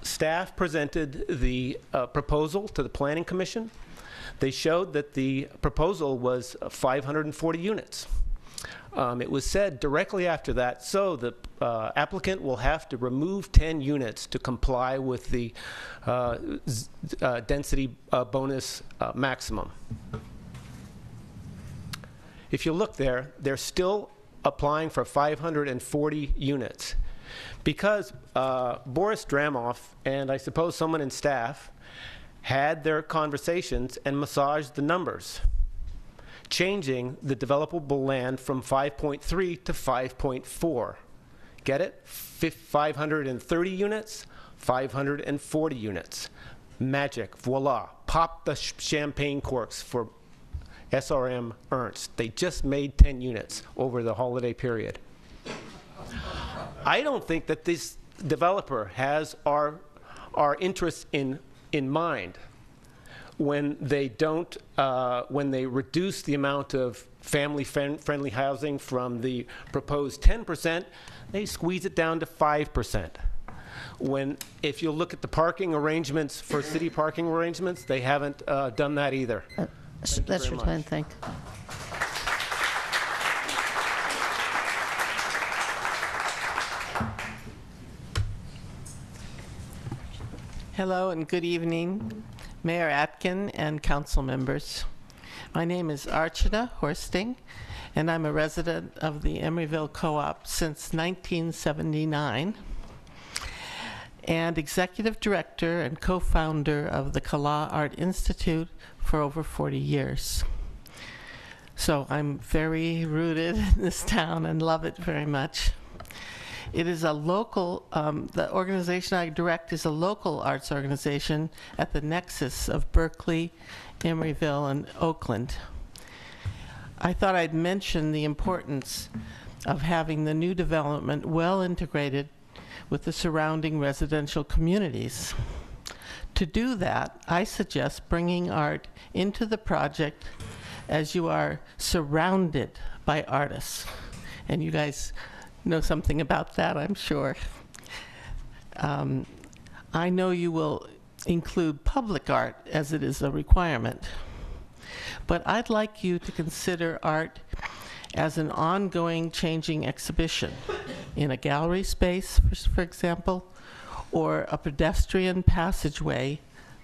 staff presented the proposal to the Planning Commission, they showed that the proposal was 540 units. It was said directly after that, so the applicant will have to remove 10 units to comply with the density bonus maximum. If you look there, they're still applying for 540 units. Because Boris Dramoff and I suppose someone in staff had their conversations and massaged the numbers, changing the developable land from 5.3 to 5.4. Get it? 530 units, 540 units. Magic, voila. Pop the champagne corks for SRM Ernst. They just made 10 units over the holiday period. I don't think that this developer has our interests in mind when they don't, when they reduce the amount of family-friendly housing from the proposed 10%, they squeeze it down to 5%. If you look at the parking arrangements for city parking arrangements, they haven't done that either. That's your time, thank you. Hello and good evening, Mayor Atkin and council members. My name is Archana Horsting, and I'm a resident of the Emeryville Co-op since 1979. and executive director and co-founder of the Kala Art Institute for over 40 years. So I'm very rooted in this town and love it very much. It is a local, the organization I direct is a local arts organization at the nexus of Berkeley, Emeryville, and Oakland. I thought I'd mention the importance of having the new development well integrated with the surrounding residential communities. To do that, I suggest bringing art into the project as you are surrounded by artists. And you guys know something about that, I'm sure. I know you will include public art as it is a requirement, but I'd like you to consider art as an ongoing changing exhibition in a gallery space, for example, or a pedestrian passageway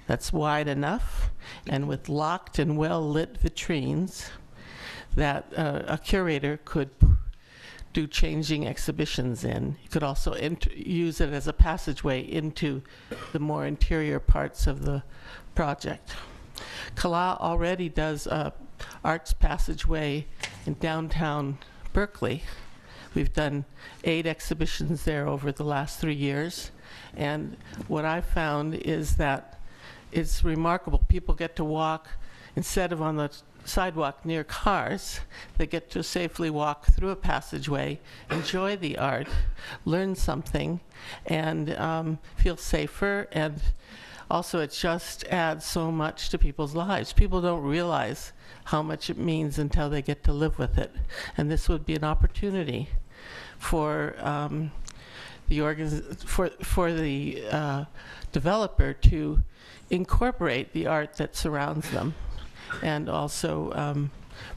that's wide enough and with locked and well-lit vitrines that a curator could do changing exhibitions in. You could also use it as a passageway into the more interior parts of the project. Kala already does a arts passageway in downtown Berkeley. We've done 8 exhibitions there over the last 3 years, and what I found is that it's remarkable. People get to walk, instead of on the sidewalk near cars, they get to safely walk through a passageway, enjoy the art, learn something, and feel safer. And also, it just adds so much to people's lives. People don't realize how much it means until they get to live with it. And this would be an opportunity for the developer to incorporate the art that surrounds them, and also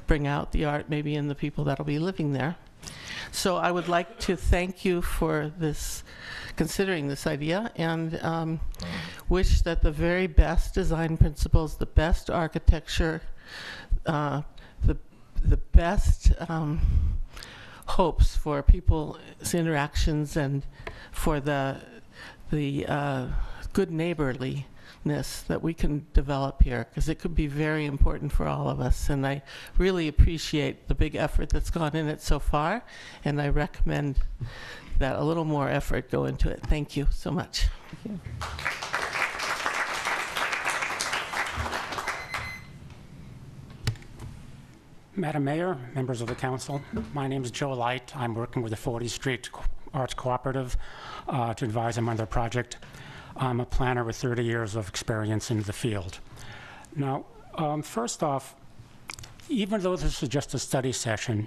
bring out the art maybe in the people that'll be living there. So I would like to thank you for this, considering this idea, and wish that the very best design principles, the best architecture, the best hopes for people's interactions, and for the good neighborliness that we can develop here, because it could be very important for all of us. And I really appreciate the big effort that's gone in it so far, and I recommend that a little more effort go into it. Thank you so much. Thank you. Madam Mayor, members of the council, my name is Joe Light. I'm working with the 40th Street Arts Cooperative to advise them on their project. I'm a planner with 30 years of experience in the field. Now, first off, even though this is just a study session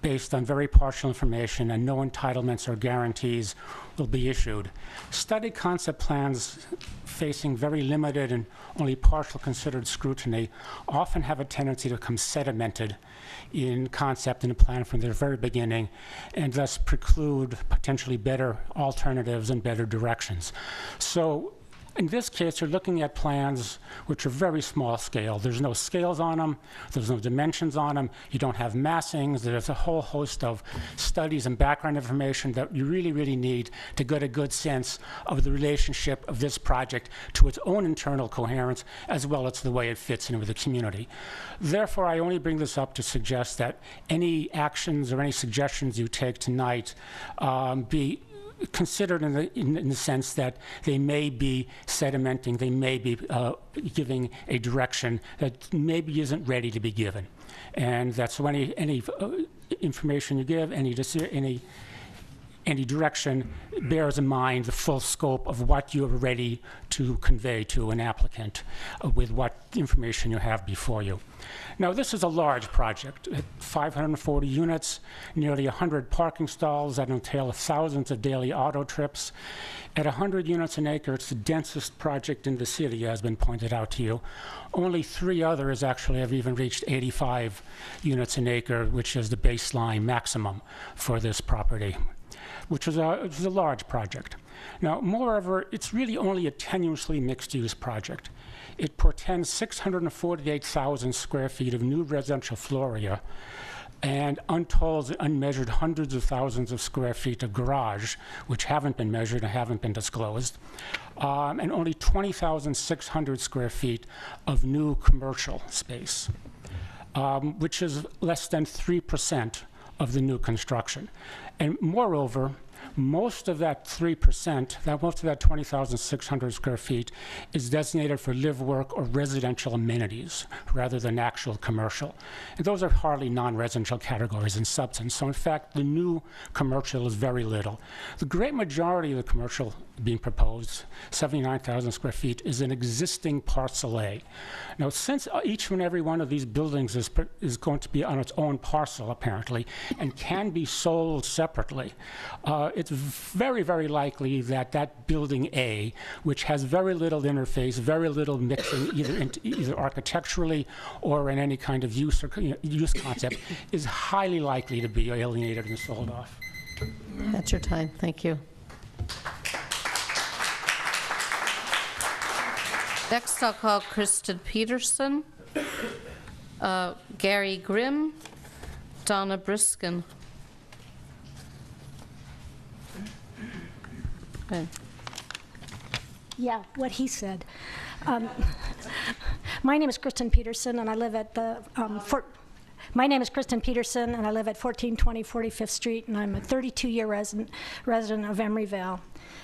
based on very partial information and no entitlements or guarantees will be issued, study concept plans facing very limited and only partial considered scrutiny often have a tendency to become sedimented in concept and plan from the very beginning, and thus preclude potentially better alternatives and better directions. So in this case, you're looking at plans which are very small scale. There's no scales on them. There's no dimensions on them. You don't have massings. There's a whole host of studies and background information that you really, really need to get a good sense of the relationship of this project to its own internal coherence, as well as the way it fits in with the community. Therefore, I only bring this up to suggest that any actions or any suggestions you take tonight be considered in the sense that they may be sedimenting, they may be giving a direction that maybe isn't ready to be given. And that's so any information you give, any direction bears in mind the full scope of what you're ready to convey to an applicant with what information you have before you. Now, this is a large project, 540 units, nearly 100 parking stalls that entail thousands of daily auto trips. At 100 units an acre, it's the densest project in the city, has been pointed out to you. Only 3 others actually have even reached 85 units an acre, which is the baseline maximum for this property, which is a large project. Now, moreover, it's really only a tenuously mixed-use project. It portends 648,000 square feet of new residential floor area and untold, unmeasured hundreds of thousands of square feet of garage, which haven't been measured and haven't been disclosed, and only 20,600 square feet of new commercial space, which is less than 3% of the new construction. And moreover, most of that 3%, most of that 20,600 square feet is designated for live, work, or residential amenities rather than actual commercial. And those are hardly non-residential categories in substance. So in fact, the new commercial is very little. The great majority of the commercial being proposed, 79,000 square feet, is an existing parcel A. Now, since each and every one of these buildings is going to be on its own parcel, apparently, and can be sold separately, it's very, very likely that that building A, which has very little interface, very little mixing, either architecturally or in any kind of use concept, is highly likely to be alienated and sold off. That's your time. Thank you. Next, I'll call Kristen Peterson, Gary Grimm, Donna Briskin. Okay. Yeah, what he said. My name is Kristen Peterson, and I live at the My name is Kristen Peterson, and I live at 1420 45th Street, and I'm a 32-year resident of Emeryville.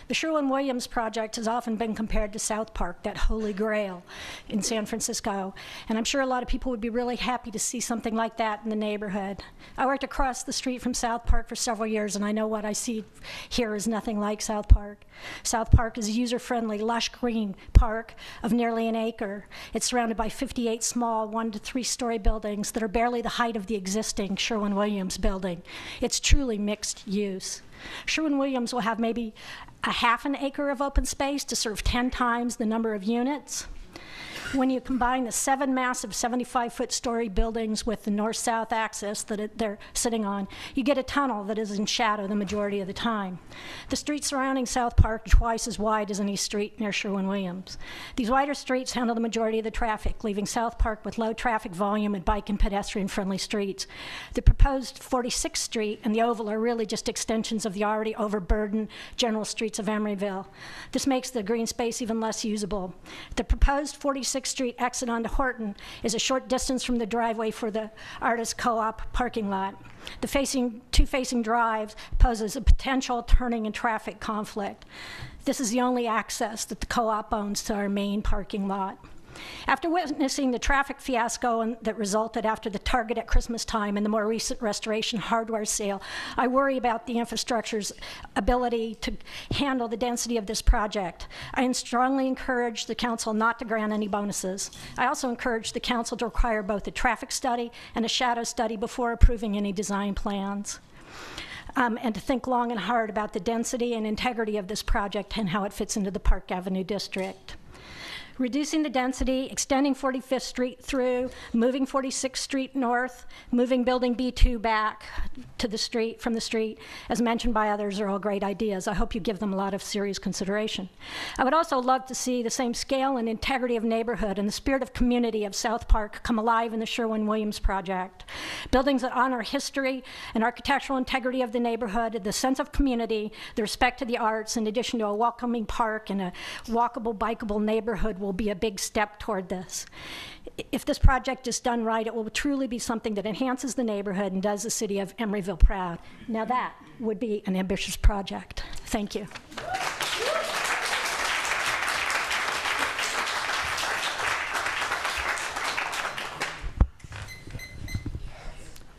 The Sherwin-Williams project has often been compared to South Park, that holy grail in San Francisco, and I'm sure a lot of people would be really happy to see something like that in the neighborhood. I worked across the street from South Park for several years, and I know what I see here is nothing like South Park. South Park is a user-friendly, lush green park of nearly an acre. It's surrounded by 58 small 1- to 3-story buildings that are barely the height of the existing Sherwin-Williams building. It's truly mixed use. Sherwin-Williams will have maybe a half an acre of open space to serve 10 times the number of units. When you combine the 7 massive 75-foot story buildings with the north-south axis that they're sitting on, you get a tunnel that is in shadow the majority of the time. The streets surrounding South Park are twice as wide as any street near Sherwin-Williams. These wider streets handle the majority of the traffic, leaving South Park with low traffic volume and bike and pedestrian-friendly streets. The proposed 46th Street and the Oval are really just extensions of the already overburdened general streets of Emeryville. This makes the green space even less usable. The proposed 46th Street exit onto Horton is a short distance from the driveway for the Artist Co-op parking lot. The two facing drives poses a potential turning and traffic conflict. This is the only access that the co-op owns to our main parking lot. After witnessing the traffic fiasco that resulted after the Target at Christmas time and the more recent Restoration hardware sale, I worry about the infrastructure's ability to handle the density of this project. I strongly encourage the council not to grant any bonuses. I also encourage the council to require both a traffic study and a shadow study before approving any design plans. And to think long and hard about the density and integrity of this project and how it fits into the Park Avenue district. Reducing the density, extending 45th Street through, moving 46th Street north, moving building B2 back to the street, from the street, as mentioned by others, are all great ideas. I hope you give them a lot of serious consideration. I would also love to see the same scale and integrity of neighborhood and the spirit of community of South Park come alive in the Sherwin-Williams project. Buildings that honor history and architectural integrity of the neighborhood, the sense of community, the respect to the arts, in addition to a welcoming park and a walkable, bikeable neighborhood will be a big step toward this. If this project is done right, it will truly be something that enhances the neighborhood and does the city of Emeryville proud. Now that would be an ambitious project. Thank you.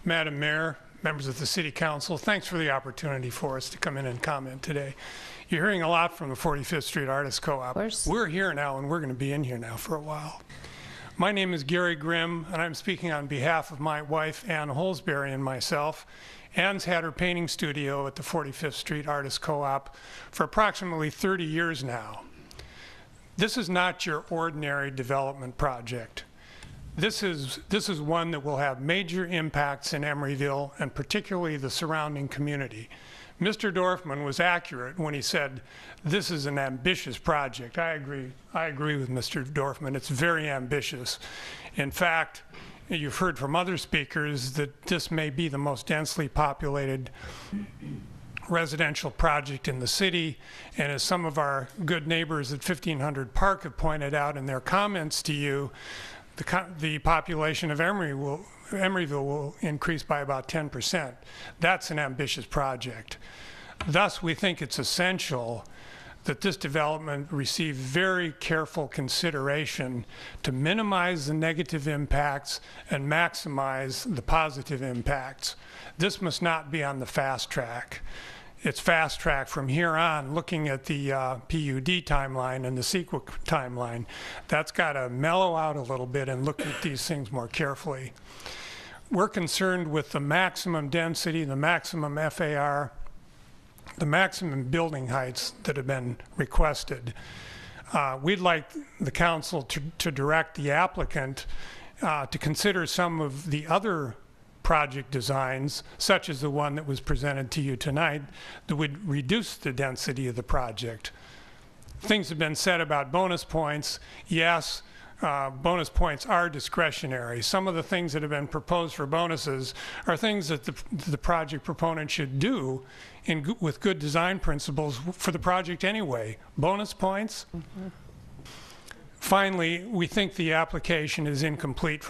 Madam Mayor, members of the City Council, thanks for the opportunity for us to come in and comment today. You're hearing a lot from the 45th Street Artists Co-op. We're here now, and we're going to be in here now for a while. My name is Gary Grimm, and I'm speaking on behalf of my wife, Ann Holsbury, and myself. Ann's had her painting studio at the 45th Street Artists Co-op for approximately 30 years now. This is not your ordinary development project. This is one that will have major impacts in Emeryville, and particularly the surrounding community. Mr. Dorfman was accurate when he said this is an ambitious project. I agree with Mr. Dorfman. It's very ambitious. In fact, you've heard from other speakers that this may be the most densely populated residential project in the city. And as some of our good neighbors at 1500 Park have pointed out in their comments to you, the population of Emeryville will increase by about 10%. That's an ambitious project. Thus, we think it's essential that this development receive very careful consideration to minimize the negative impacts and maximize the positive impacts. This must not be on the fast track. It's fast track from here on, looking at the PUD timeline and the CEQA timeline. That's got to mellow out a little bit and look at these things more carefully. We're concerned with the maximum density, the maximum FAR, the maximum building heights that have been requested. We'd like the council to direct the applicant to consider some of the other project designs, such as the one that was presented to you tonight, that would reduce the density of the project. Things have been said about bonus points. Yes, bonus points are discretionary. Some of the things that have been proposed for bonuses are things that the project proponent should do with good design principles for the project anyway. Bonus points. Finally, we think the application is incomplete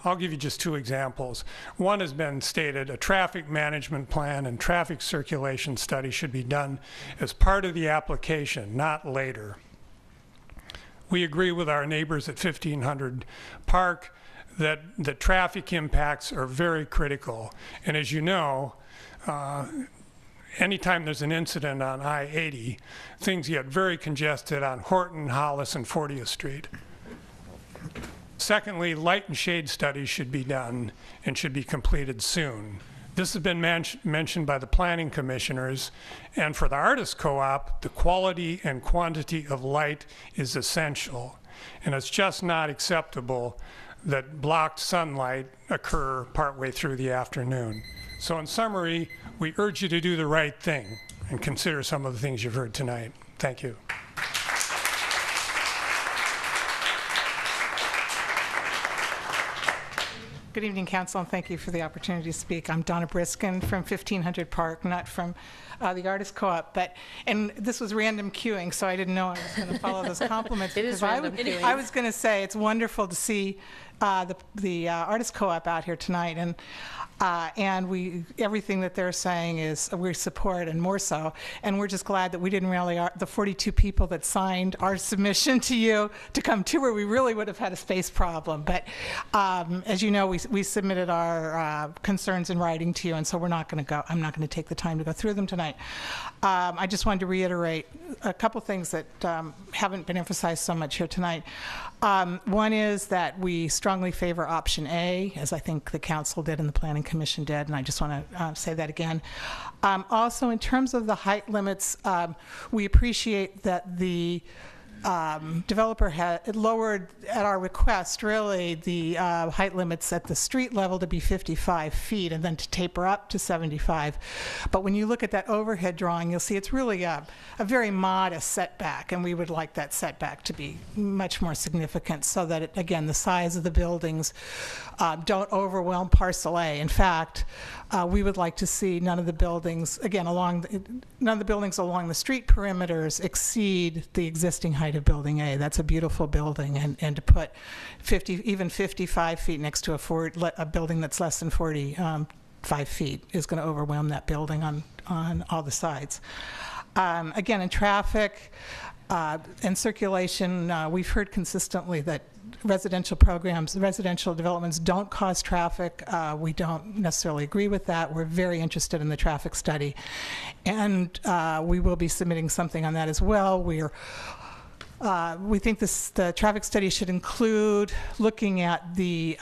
I'll give you just two examples. One has been stated: a traffic management plan and traffic circulation study should be done as part of the application, not later. We agree with our neighbors at 1500 Park that the traffic impacts are very critical. And as you know, anytime there's an incident on I-80, things get very congested on Horton, Hollis, and 40th Street. Secondly, light and shade studies should be done and should be completed soon. This has been mentioned by the planning commissioners, and for the artist co-op, the quality and quantity of light is essential. And it's just not acceptable that blocked sunlight occur partway through the afternoon. So in summary, we urge you to do the right thing and consider some of the things you've heard tonight. Thank you. Good evening, Council, and thank you for the opportunity to speak. I'm Donna Briskin from 1500 Park, not from the Artist Co-op, and this was random queuing, so I didn't know I was going to follow those compliments. It is random queuing. I was going to say it's wonderful to see the Artist Co-op out here tonight, and everything that they're saying is we support, and more so, and we're just glad that we didn't really, the 42 people that signed our submission to you to come tour, we really would have had a space problem. But as you know, we submitted our concerns in writing to you, and so I'm not going to take the time to go through them tonight. I just wanted to reiterate a couple things that haven't been emphasized so much here tonight. One is that we strongly favor option A, as I think the council did and the planning commission did, and I just want to say that again. Also, in terms of the height limits, we appreciate that the developer had lowered, at our request, really, the height limits at the street level to be 55 feet and then to taper up to 75. But when you look at that overhead drawing, you'll see it's really a very modest setback, and we would like that setback to be much more significant so that, again, the size of the buildings don't overwhelm parcel A. In fact, we would like to see none of the buildings, again, along the street perimeters exceed the existing height of building A. That's a beautiful building, and to put even 55 feet next to a building that's less than 45 feet is going to overwhelm that building on all the sides. Again, in traffic and circulation, we've heard consistently that residential developments don't cause traffic. We don't necessarily agree with that. We're very interested in the traffic study, and we will be submitting something on that as well. We think the traffic study should include looking at the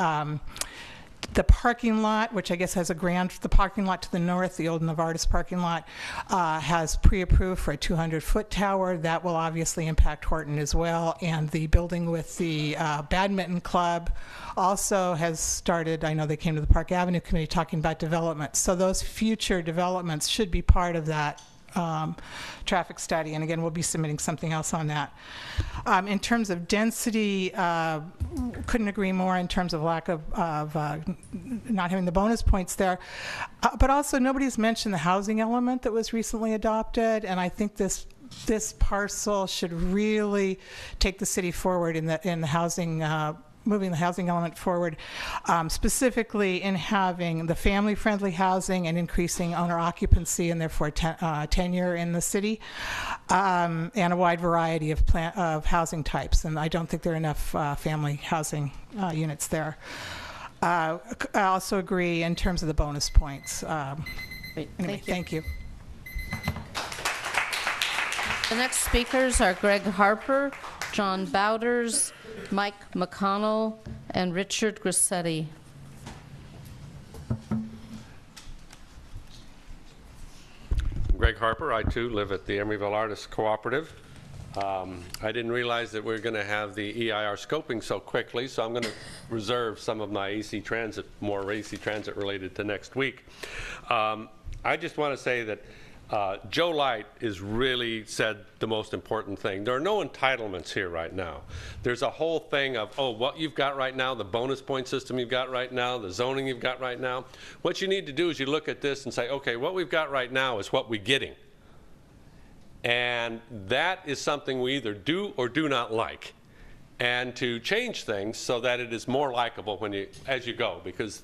parking lot, which I guess has the parking lot to the north, the old Novartis parking lot, has pre-approved for a 200-foot tower. That will obviously impact Horton as well. And the building with the badminton club also has started. I know they came to the Park Avenue Committee talking about development. So those future developments should be part of that traffic study, and again, we'll be submitting something else on that. In terms of density, couldn't agree more in terms of lack of not having the bonus points there. But also, nobody's mentioned the housing element that was recently adopted, and I think this parcel should really take the city forward in the housing, moving the housing element forward, specifically in having the family-friendly housing and increasing owner occupancy and therefore tenure in the city, and a wide variety of housing types. And I don't think there are enough family housing units there. I also agree in terms of the bonus points. Anyway, thank you. The next speakers are Greg Harper, John Bowders, Mike McConnell, and Richard Grissetti. Greg Harper. I too live at the Emeryville Artists Cooperative. I didn't realize that we're going to have the EIR scoping so quickly, so I'm going to reserve some of my AC Transit, more AC Transit related to next week. I just want to say that Joe Light has really said the most important thing. There are no entitlements here right now. There's a whole thing of, oh, what you've got right now, the bonus point system you've got right now, the zoning you've got right now. What you need to do is you look at this and say, okay, what we've got right now is what we're getting. And that is something we either do or do not like. And to change things so that it is more likable as you go, because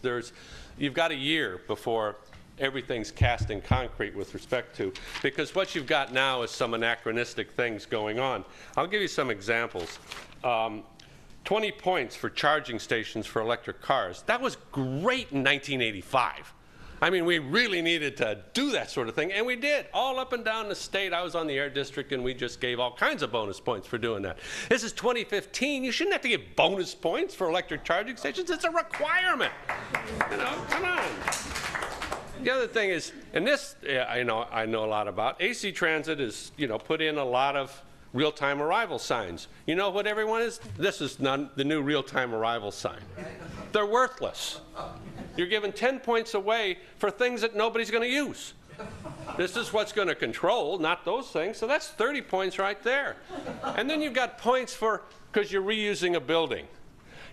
you've got a year before everything's cast in concrete with respect to, because what you've got now is some anachronistic things going on. I'll give you some examples. 20 points for charging stations for electric cars. That was great in 1985. I mean, we really needed to do that sort of thing, and we did. All up and down the state. I was on the Air District, and we just gave all kinds of bonus points for doing that. This is 2015. You shouldn't have to give bonus points for electric charging stations. It's a requirement. You know, come on. The other thing is, and this I know a lot about, AC Transit is, put in a lot of real-time arrival signs. You know what everyone is? This is the new real-time arrival sign. They're worthless. You're giving 10 points away for things that nobody's going to use. This is what's going to control, not those things. So that's 30 points right there. And then you've got points because you're reusing a building.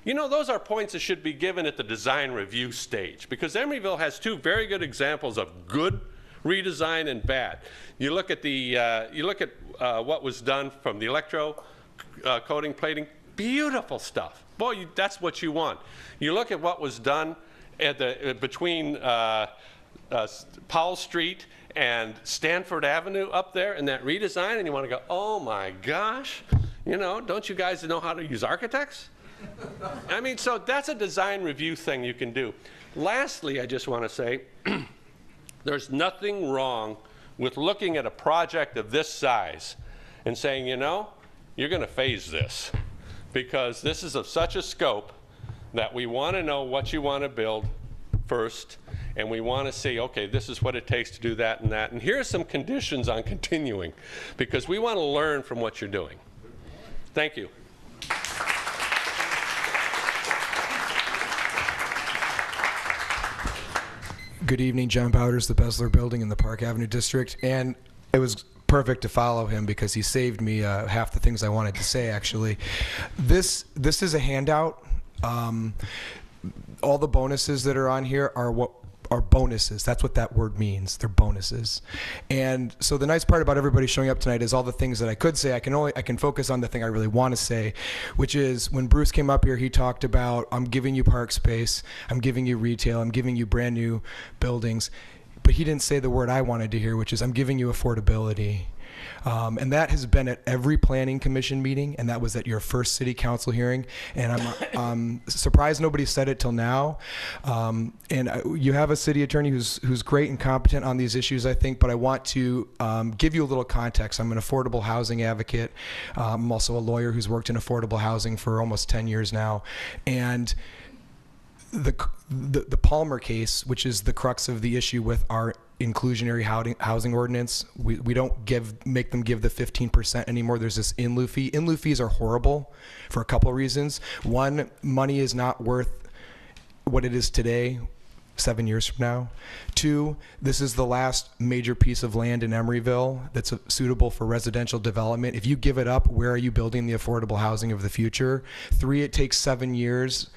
Those are points that should be given at the design review stage, because Emeryville has two very good examples of good redesign and bad. You look at what was done from the electro coating plating, beautiful stuff. Boy, that's what you want. You look at what was done at between Powell Street and Stanford Avenue up there in that redesign, and you want to go, oh my gosh, don't you guys know how to use architects? I mean, so that's a design review thing you can do. Lastly, I just want to say, there's nothing wrong with looking at a project of this size and saying, you're going to phase this, because this is of such a scope that we want to know what you want to build first, and we want to see, okay, this is what it takes to do that and that, and here are some conditions on continuing, because we want to learn from what you're doing. Thank you. Good evening, John Bowders, the Besler Building in the Park Avenue District, and it was perfect to follow him because he saved me half the things I wanted to say, actually. This is a handout. All the bonuses that are on here are bonuses. That's what that word means. They're bonuses. And so the nice part about everybody showing up tonight is all the things that I could say. I can focus on the thing I really want to say, which is when Bruce came up here, he talked about, I'm giving you park space, I'm giving you retail, I'm giving you brand new buildings. But he didn't say the word I wanted to hear, which is I'm giving you affordability. And that has been at every planning commission meeting, and that was at your first city council hearing. And I'm surprised nobody said it till now. And you have a city attorney who's great and competent on these issues, I think, but I want to give you a little context. I'm an affordable housing advocate. I'm also a lawyer who's worked in affordable housing for almost 10 years now. And the Palmer case, which is the crux of the issue with our inclusionary housing ordinance, we don't make them give the 15% anymore. There's this in lieu fee. In lieu fees are horrible for a couple of reasons. One, money is not worth what it is today 7 years from now. 2, this is the last major piece of land in Emeryville that's suitable for residential development. If you give it up, where are you building the affordable housing of the future? 3, it takes 7 years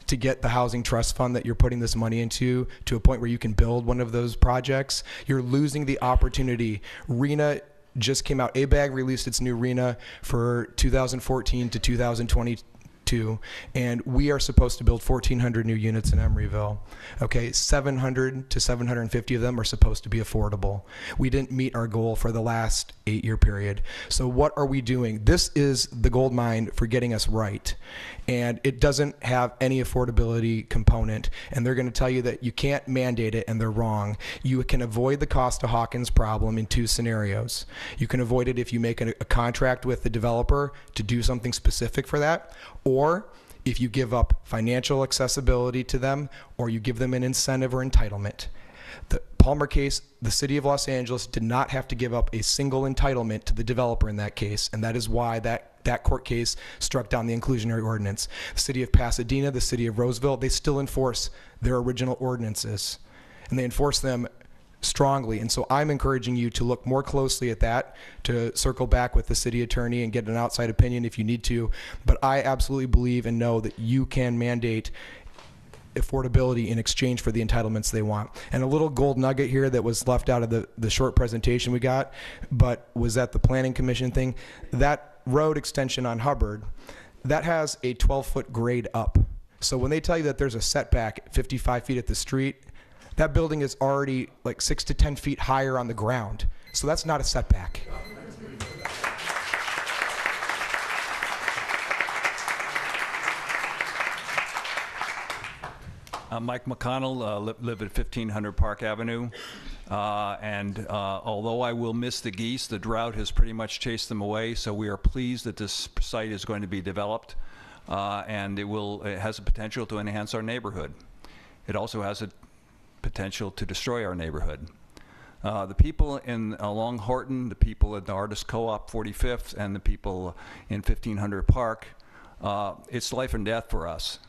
to get the housing trust fund that you're putting this money into to a point where you can build one of those projects. You're losing the opportunity. RENA just came out. ABAG released its new RENA for 2014 to 2022, and we are supposed to build 1,400 new units in Emeryville. Okay, 700 to 750 of them are supposed to be affordable. We didn't meet our goal for the last 8-year period. So what are we doing? This is the gold mine for getting us right. And it doesn't have any affordability component. And they're going to tell you that you can't mandate it, and they're wrong. You can avoid the Costa-Hawkins problem in 2 scenarios. You can avoid it if you make a contract with the developer to do something specific for that, or if you give up financial accessibility to them, or you give them an incentive or entitlement. The Palmer case, the city of Los Angeles did not have to give up a single entitlement to the developer in that case, and that is why that court case struck down the inclusionary ordinance. The city of Pasadena, the city of Roseville, they still enforce their original ordinances, and they enforce them strongly. And so I'm encouraging you to look more closely at that, to circle back with the city attorney and get an outside opinion if you need to. But I absolutely believe and know that you can mandate affordability in exchange for the entitlements they want. And a little gold nugget here that was left out of the short presentation we got, but was at the Planning Commission thing, that road extension on Hubbard, that has a 12-foot grade up. So when they tell you that there's a setback 55 feet at the street, that building is already like 6 to 10 feet higher on the ground. So that's not a setback. I'm Mike McConnell, live at 1500 Park Avenue. Although I will miss the geese, the drought has pretty much chased them away, so we are pleased that this site is going to be developed, and it has a potential to enhance our neighborhood. It also has a potential to destroy our neighborhood. The people along Horton, the people at the Artist Co-op 45th, and the people in 1500 Park, it's life and death for us.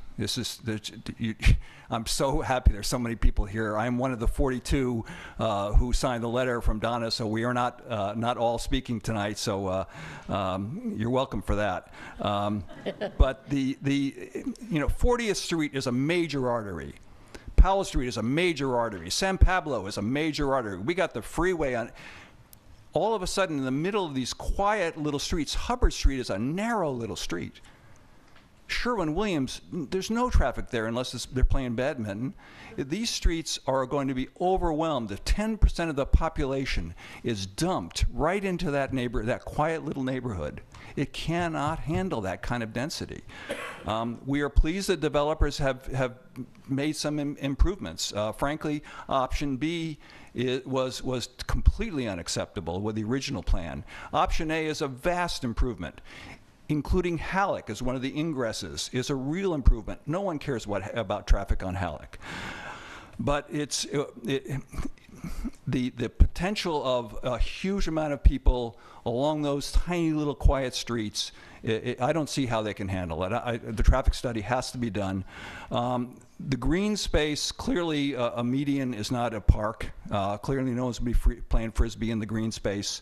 I'm so happy there's so many people here. I'm one of the 42 who signed the letter from Donna, so we are not all speaking tonight. So you're welcome for that. But the 40th Street is a major artery. Powell Street is a major artery. San Pablo is a major artery. We got the freeway on. All of a sudden, in the middle of these quiet little streets, Hubbard Street is a narrow little street. Sherwin-Williams, there's no traffic there unless they're playing badminton. These streets are going to be overwhelmed. If 10% of the population is dumped right into that quiet little neighborhood, it cannot handle that kind of density. We are pleased that developers have made some improvements. Frankly, option B was completely unacceptable with the original plan. Option A is a vast improvement. Including Halleck as one of the ingresses is a real improvement. No one cares about traffic on Halleck. But it's the potential of a huge amount of people along those tiny little quiet streets, I don't see how they can handle it. The traffic study has to be done. The green space, clearly a median is not a park. Clearly no one's going to be playing Frisbee in the green space.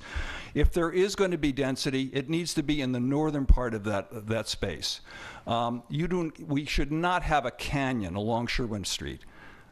If there is going to be density, it needs to be in the northern part of that space. We should not have a canyon along Sherwin Street.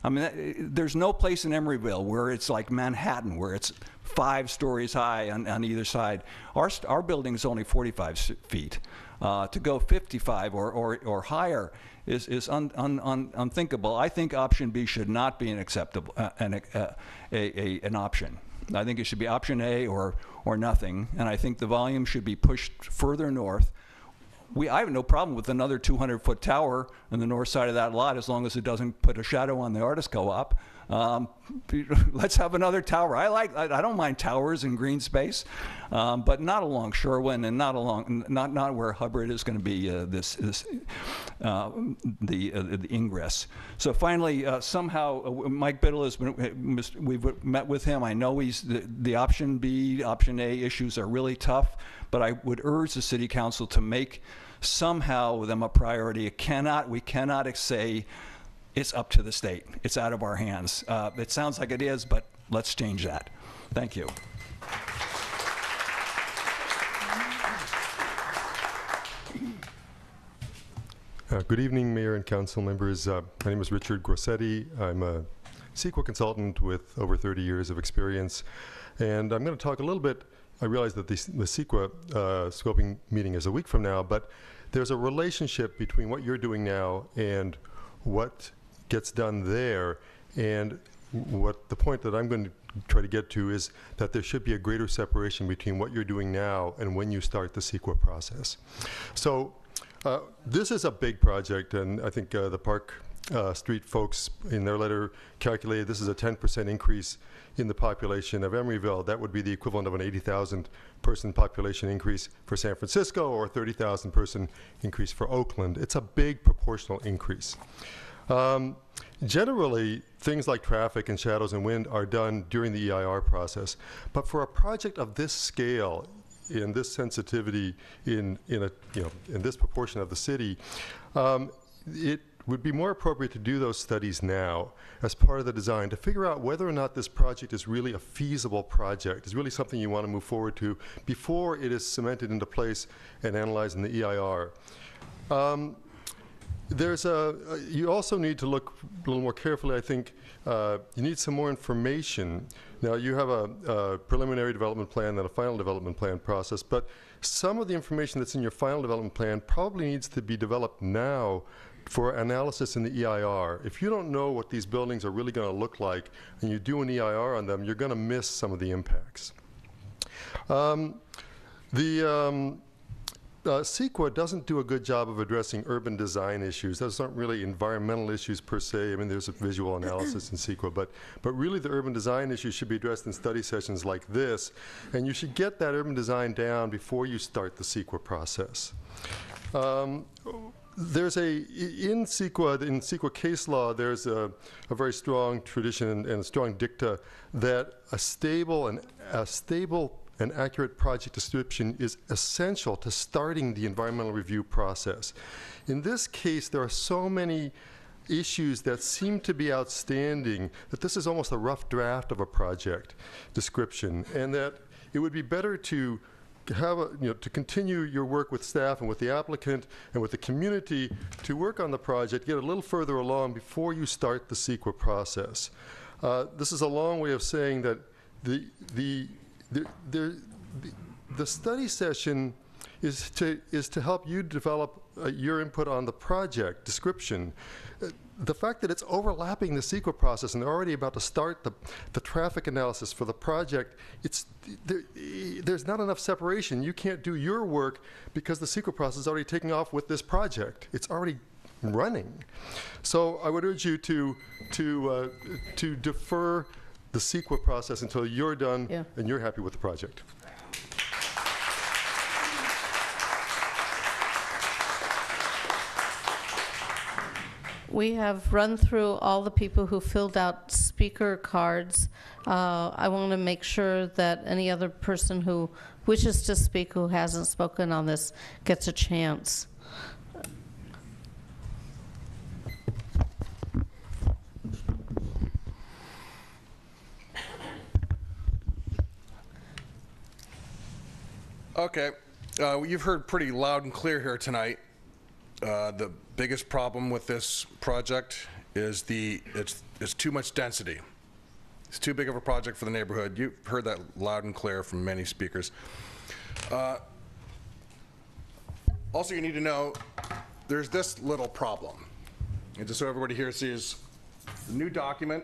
I mean, there's no place in Emeryville where it's like Manhattan, where it's 5 stories high on either side. Our building is only 45 feet. To go 55 or higher is unthinkable. I think option B should not be an acceptable an option. I think it should be option A or nothing, and I think the volume should be pushed further north. I have no problem with another 200-foot tower on the north side of that lot as long as it doesn't put a shadow on the Artist Co-op. Let's have another tower. I don't mind towers in green space, but not along Sherwin and not where Hubbard is going to be the ingress. So finally, somehow Mike Biddle we've met with him. I know the option B, option A issues are really tough, but I would urge the City Council to make somehow them a priority. We cannot say it's up to the state. It's out of our hands. It sounds like it is, but let's change that. Thank you. Good evening, Mayor and Council members. My name is Richard Grossetti. I'm a CEQA consultant with over 30 years of experience. And I'm going to talk a little bit. I realize that the CEQA scoping meeting is a week from now, but there's a relationship between what you're doing now and what gets done there. And what the point that I'm going to try to get to is that there should be a greater separation between what you're doing now and when you start the CEQA process. So this is a big project, and I think the Park Street folks in their letter calculated this is a 10% increase in the population of Emeryville. That would be the equivalent of an 80,000 person population increase for San Francisco or 30,000 person increase for Oakland. It's a big proportional increase. Generally, things like traffic and shadows and wind are done during the EIR process, but for a project of this scale, in this sensitivity, in this proportion of the city, it would be more appropriate to do those studies now as part of the design to figure out whether or not this project is really a feasible project, is really something you want to move forward to before it is cemented into place and analyzed in the EIR. You also need to look a little more carefully, I think. You need some more information. Now, you have a preliminary development plan and a final development plan process, but some of the information that's in your final development plan probably needs to be developed now for analysis in the EIR. If you don't know what these buildings are really going to look like and you do an EIR on them, you're going to miss some of the impacts. CEQA doesn't do a good job of addressing urban design issues. Those aren't really environmental issues per se. I mean, there's a visual analysis in CEQA, but really the urban design issues should be addressed in study sessions like this, and you should get that urban design down before you start the CEQA process. There's in CEQA case law, there's a very strong tradition and a strong dicta that a stable and accurate project description is essential to starting the environmental review process. In this case, there are so many issues that seem to be outstanding that this is almost a rough draft of a project description, and that it would be better to have to continue your work with staff and with the applicant and with the community to work on the project, get a little further along before you start the CEQA process. This is a long way of saying that the study session is to help you develop your input on the project description. The fact that it's overlapping the CEQA process and they're already about to start the traffic analysis for the project, there's not enough separation. You can't do your work because the CEQA process is already taking off with this project. It's already running. So I would urge you to defer the CEQA process until you're done and you're happy with the project. We have run through all the people who filled out speaker cards. I want to make sure that any other person who wishes to speak who hasn't spoken on this gets a chance. Okay, you've heard pretty loud and clear here tonight. The biggest problem with this project is it's too much density. It's too big of a project for the neighborhood. You've heard that loud and clear from many speakers. Also, you need to know there's this little problem. And just so everybody here sees, the new document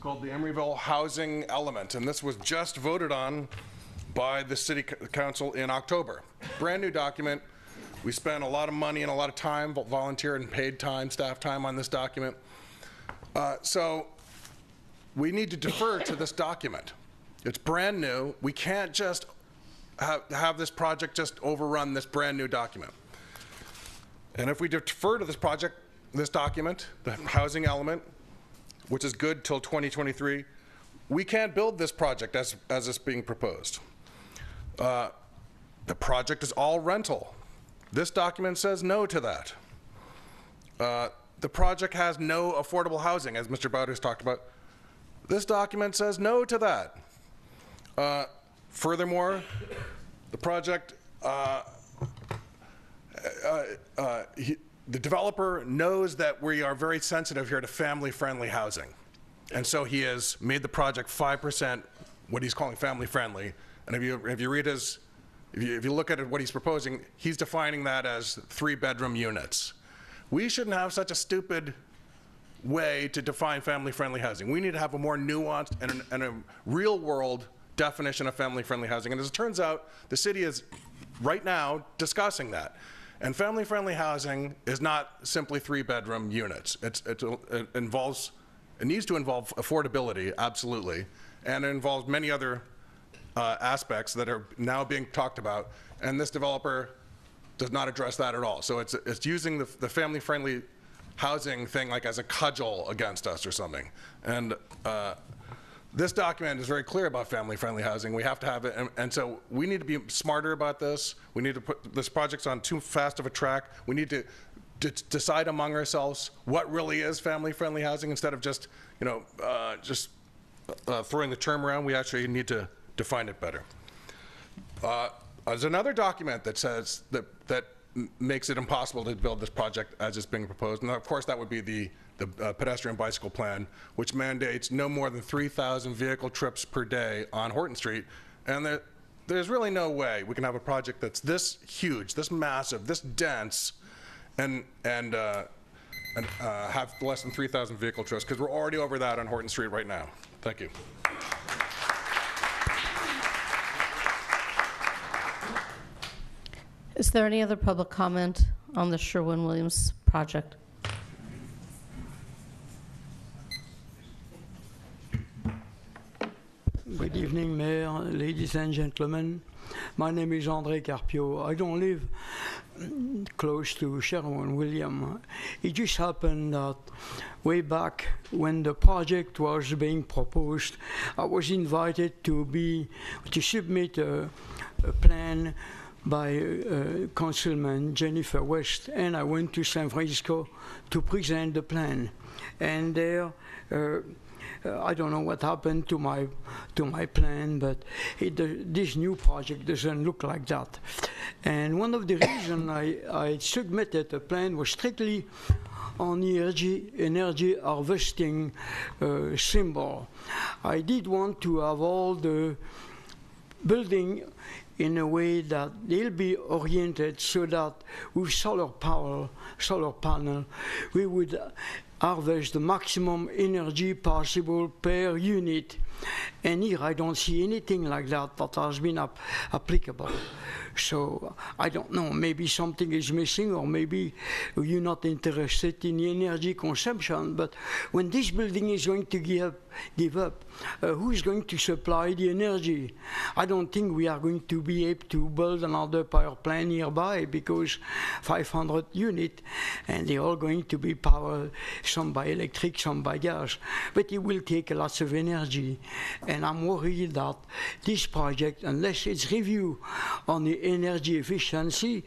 called the Emeryville Housing Element, and this was just voted on by the City Council in October. Brand new document. We spent a lot of money and a lot of time, volunteer and paid time, staff time on this document. So we need to defer to this document. It's brand new. We can't just have this project just overrun this brand new document. And if we defer to this project, this document, the housing element, which is good till 2023, we can't build this project as it's being proposed. The project is all rental. This document says no to that. the project has no affordable housing, as Mr. Bowders talked about. This document says no to that. Furthermore, the project, the developer knows that we are very sensitive here to family-friendly housing. And so he has made the project 5% what he's calling family-friendly. And if you read his, if you look at it, what he's proposing, he's defining that as 3-bedroom units. We shouldn't have such a stupid way to define family-friendly housing. We need to have a more nuanced and a real-world definition of family-friendly housing. And as it turns out, the city is right now discussing that. And family-friendly housing is not simply 3-bedroom units. It needs to involve affordability, absolutely, and it involves many other aspects that are now being talked about. And this developer does not address that at all. So it's using the family-friendly housing thing like as a cudgel against us or something. And this document is very clear about family-friendly housing. We have to have it, and so we need to be smarter about this. We need to put this project's on too fast of a track. We need to decide among ourselves what really is family-friendly housing instead of just, throwing the term around. We actually need to define it better. There's another document that says that makes it impossible to build this project as it's being proposed, and of course that would be the pedestrian bicycle plan, which mandates no more than 3,000 vehicle trips per day on Horton Street. And there's really no way we can have a project that's this huge, this massive, this dense, and have less than 3,000 vehicle trips, because we're already over that on Horton Street right now. Thank you. Is there any other public comment on the Sherwin-Williams project? Good evening, Mayor, ladies and gentlemen. My name is André Carpio. I don't live close to Sherwin-Williams. It just happened that way back when the project was being proposed, I was invited to submit a plan by Councilman Jennifer West, and I went to San Francisco to present the plan. And there, I don't know what happened to my plan, but this new project doesn't look like that. And one of the reasons I submitted a plan was strictly on energy harvesting symbol. I did want to have all the building in a way that they'll be oriented so that with solar panel, we would harvest the maximum energy possible per unit. And here I don't see anything like that has been applicable. So I don't know, maybe something is missing, or maybe you're not interested in the energy consumption, but when this building is going to give up, who's going to supply the energy? I don't think we are going to be able to build another power plant nearby, because 500 units, and they're all going to be powered, some by electric, some by gas, but it will take lots of energy. And I'm worried that this project, unless it's reviewed on the energy efficiency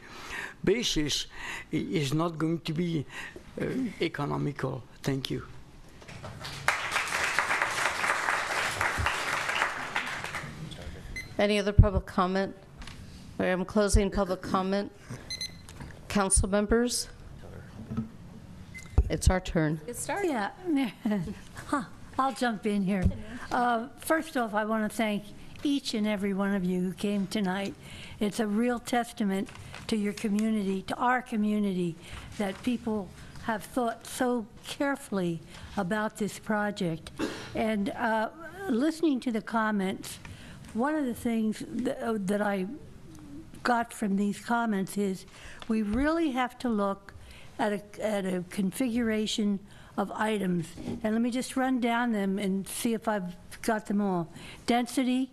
basis, is not going to be economical. Thank you. Any other public comment? I'm closing public comment. Council members? It's our turn. It started. Yeah. I'll jump in here. First off, I want to thank each and every one of you who came tonight. It's a real testament to your community, to our community, that people have thought so carefully about this project. And listening to the comments, one of the things that I got from these comments is we really have to look at a configuration of items. And let me just run down them and see if I've got them all. Density,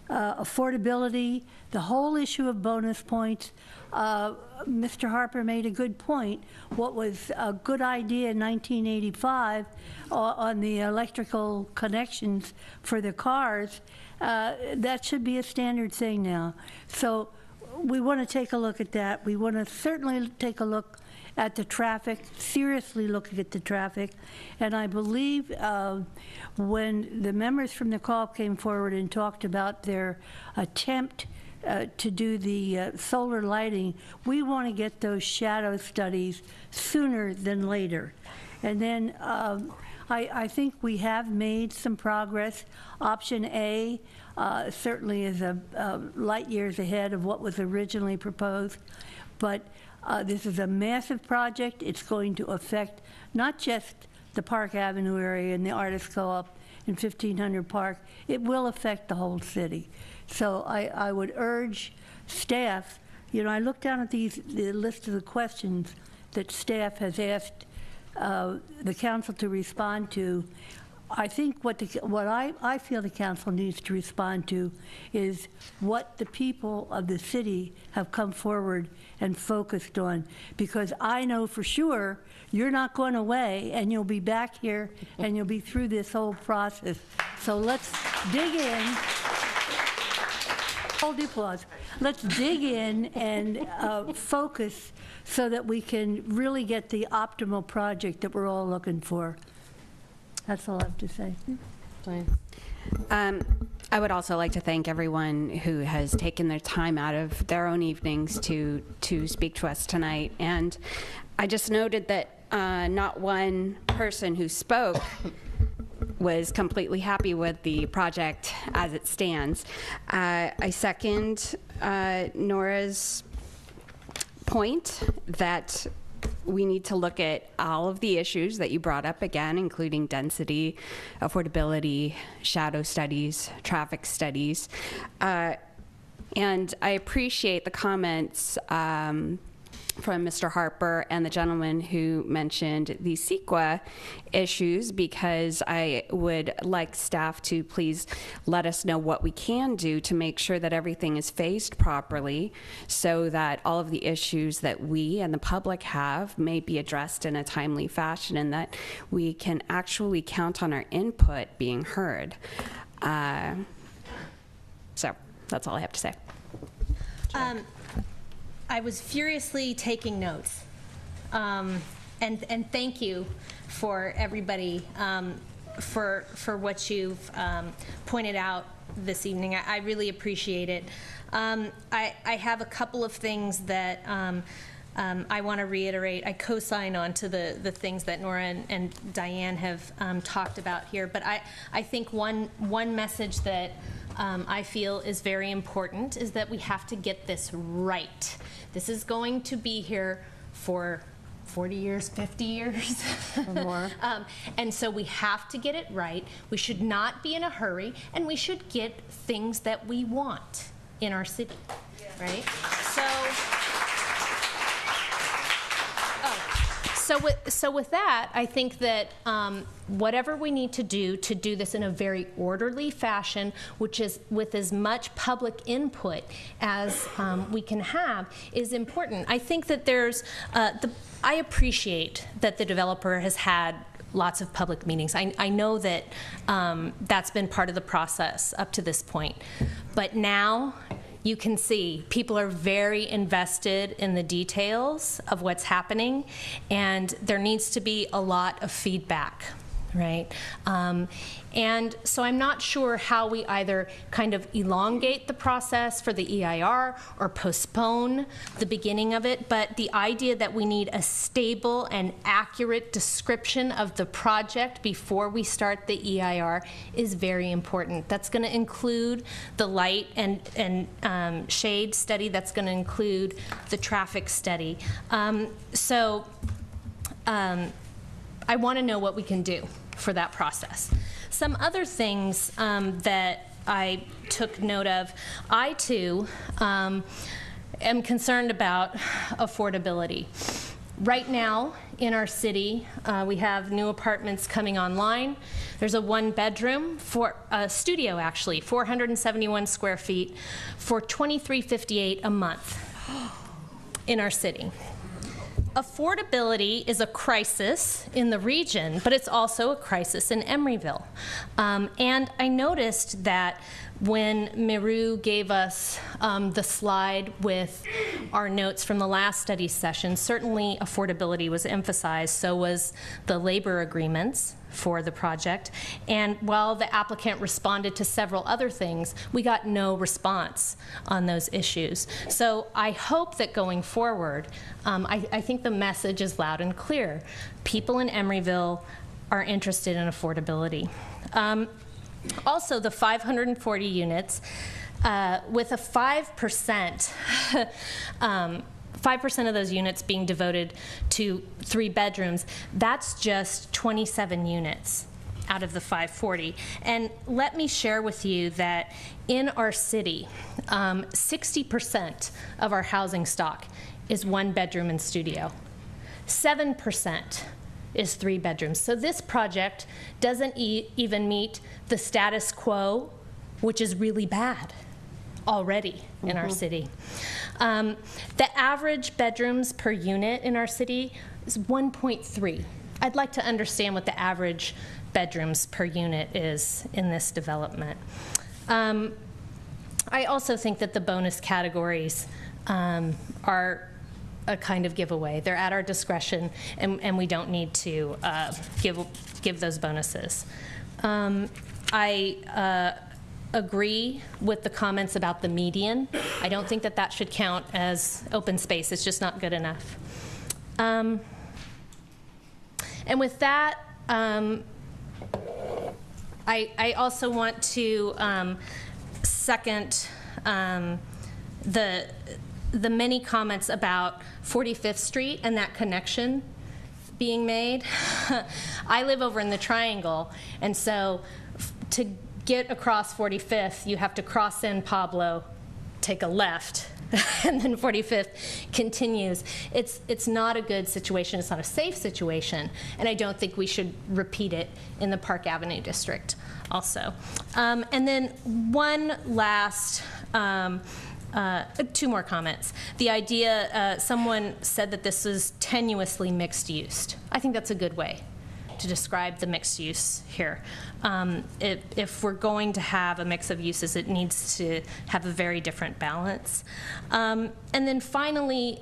affordability, the whole issue of bonus points. Mr. Harper made a good point. What was a good idea in 1985 on the electrical connections for the cars, that should be a standard thing now. So we want to take a look at that. We want to certainly take a look at the traffic, seriously looking at the traffic. And I believe when the members from the co-op came forward and talked about their attempt to do the solar lighting, we want to get those shadow studies sooner than later. And then I think we have made some progress. Option A certainly is light years ahead of what was originally proposed, but this is a massive project. It's going to affect not just the Park Avenue area and the Artist Co-op in 1500 Park. It will affect the whole city. So I would urge staff, you know, I looked down at the list of the questions that staff has asked the council to respond to. I think what I feel the council needs to respond to is what the people of the city have come forward and focused on, because I know for sure you're not going away and you'll be back here and you'll be through this whole process. So let's dig in. Hold the applause. Let's dig in and focus so that we can really get the optimal project that we're all looking for. That's all I have to say. I would also like to thank everyone who has taken their time out of their own evenings to speak to us tonight. And I just noted that not one person who spoke was completely happy with the project as it stands. I second Nora's point that we need to look at all of the issues that you brought up again, including density, affordability, shadow studies, traffic studies. And I appreciate the comments from Mr. Harper and the gentleman who mentioned the CEQA issues, because I would like staff to please let us know what we can do to make sure that everything is phased properly so that all of the issues that we and the public have may be addressed in a timely fashion and that we can actually count on our input being heard. So that's all I have to say. I was furiously taking notes, and thank you for everybody for what you've pointed out this evening. I really appreciate it. I have a couple of things that I want to reiterate. I co-sign on to the things that Nora and Diane have talked about here, but I think one message that I feel is very important is that we have to get this right. This is going to be here for 40 years, 50 years, or more. And so we have to get it right. We should not be in a hurry, and we should get things that we want in our city, right? So with that, I think that whatever we need to do this in a very orderly fashion, which is with as much public input as we can have, is important. I think that there's, I appreciate that the developer has had lots of public meetings. I know that that's been part of the process up to this point. But now, you can see people are very invested in the details of what's happening, and there needs to be a lot of feedback, right? And so I'm not sure how we either kind of elongate the process for the EIR or postpone the beginning of it, but the idea that we need a stable and accurate description of the project before we start the EIR is very important. That's going to include the light and shade study. That's going to include the traffic study. I want to know what we can do for that process. Some other things that I took note of, I too am concerned about affordability. Right now in our city, we have new apartments coming online. There's a one-bedroom, a studio actually, 471 square feet for $23.58 a month in our city. Affordability is a crisis in the region, but it's also a crisis in Emeryville. And I noticed that When Meru gave us the slide with our notes from the last study session, certainly affordability was emphasized, so was the labor agreements for the project. And while the applicant responded to several other things, we got no response on those issues. So I hope that going forward, I think the message is loud and clear. People in Emeryville are interested in affordability. Also, the 540 units, with a 5%, 5% of those units being devoted to 3 bedrooms, that's just 27 units out of the 540. And let me share with you that in our city, 60% of our housing stock is 1 bedroom and studio. 7% is 3 bedrooms. So this project doesn't even meet the status quo, which is really bad already in our city. The average bedrooms per unit in our city is 1.3. I'd like to understand what the average bedrooms per unit is in this development. I also think that the bonus categories are a kind of giveaway. They're at our discretion, and we don't need to give those bonuses. I agree with the comments about the median. I don't think that that should count as open space. It's just not good enough. And with that, I also want to second the many comments about 45th Street and that connection being made. I live over in the Triangle, and so to get across 45th, you have to cross in Pablo, take a left, and then 45th continues. It's not a good situation. It's not a safe situation, and I don't think we should repeat it in the Park Avenue district also. And then one last, 2 more comments. The idea, someone said that this is tenuously mixed use. I think that's a good way to describe the mixed use here. If we're going to have a mix of uses, it needs to have a very different balance. And then finally,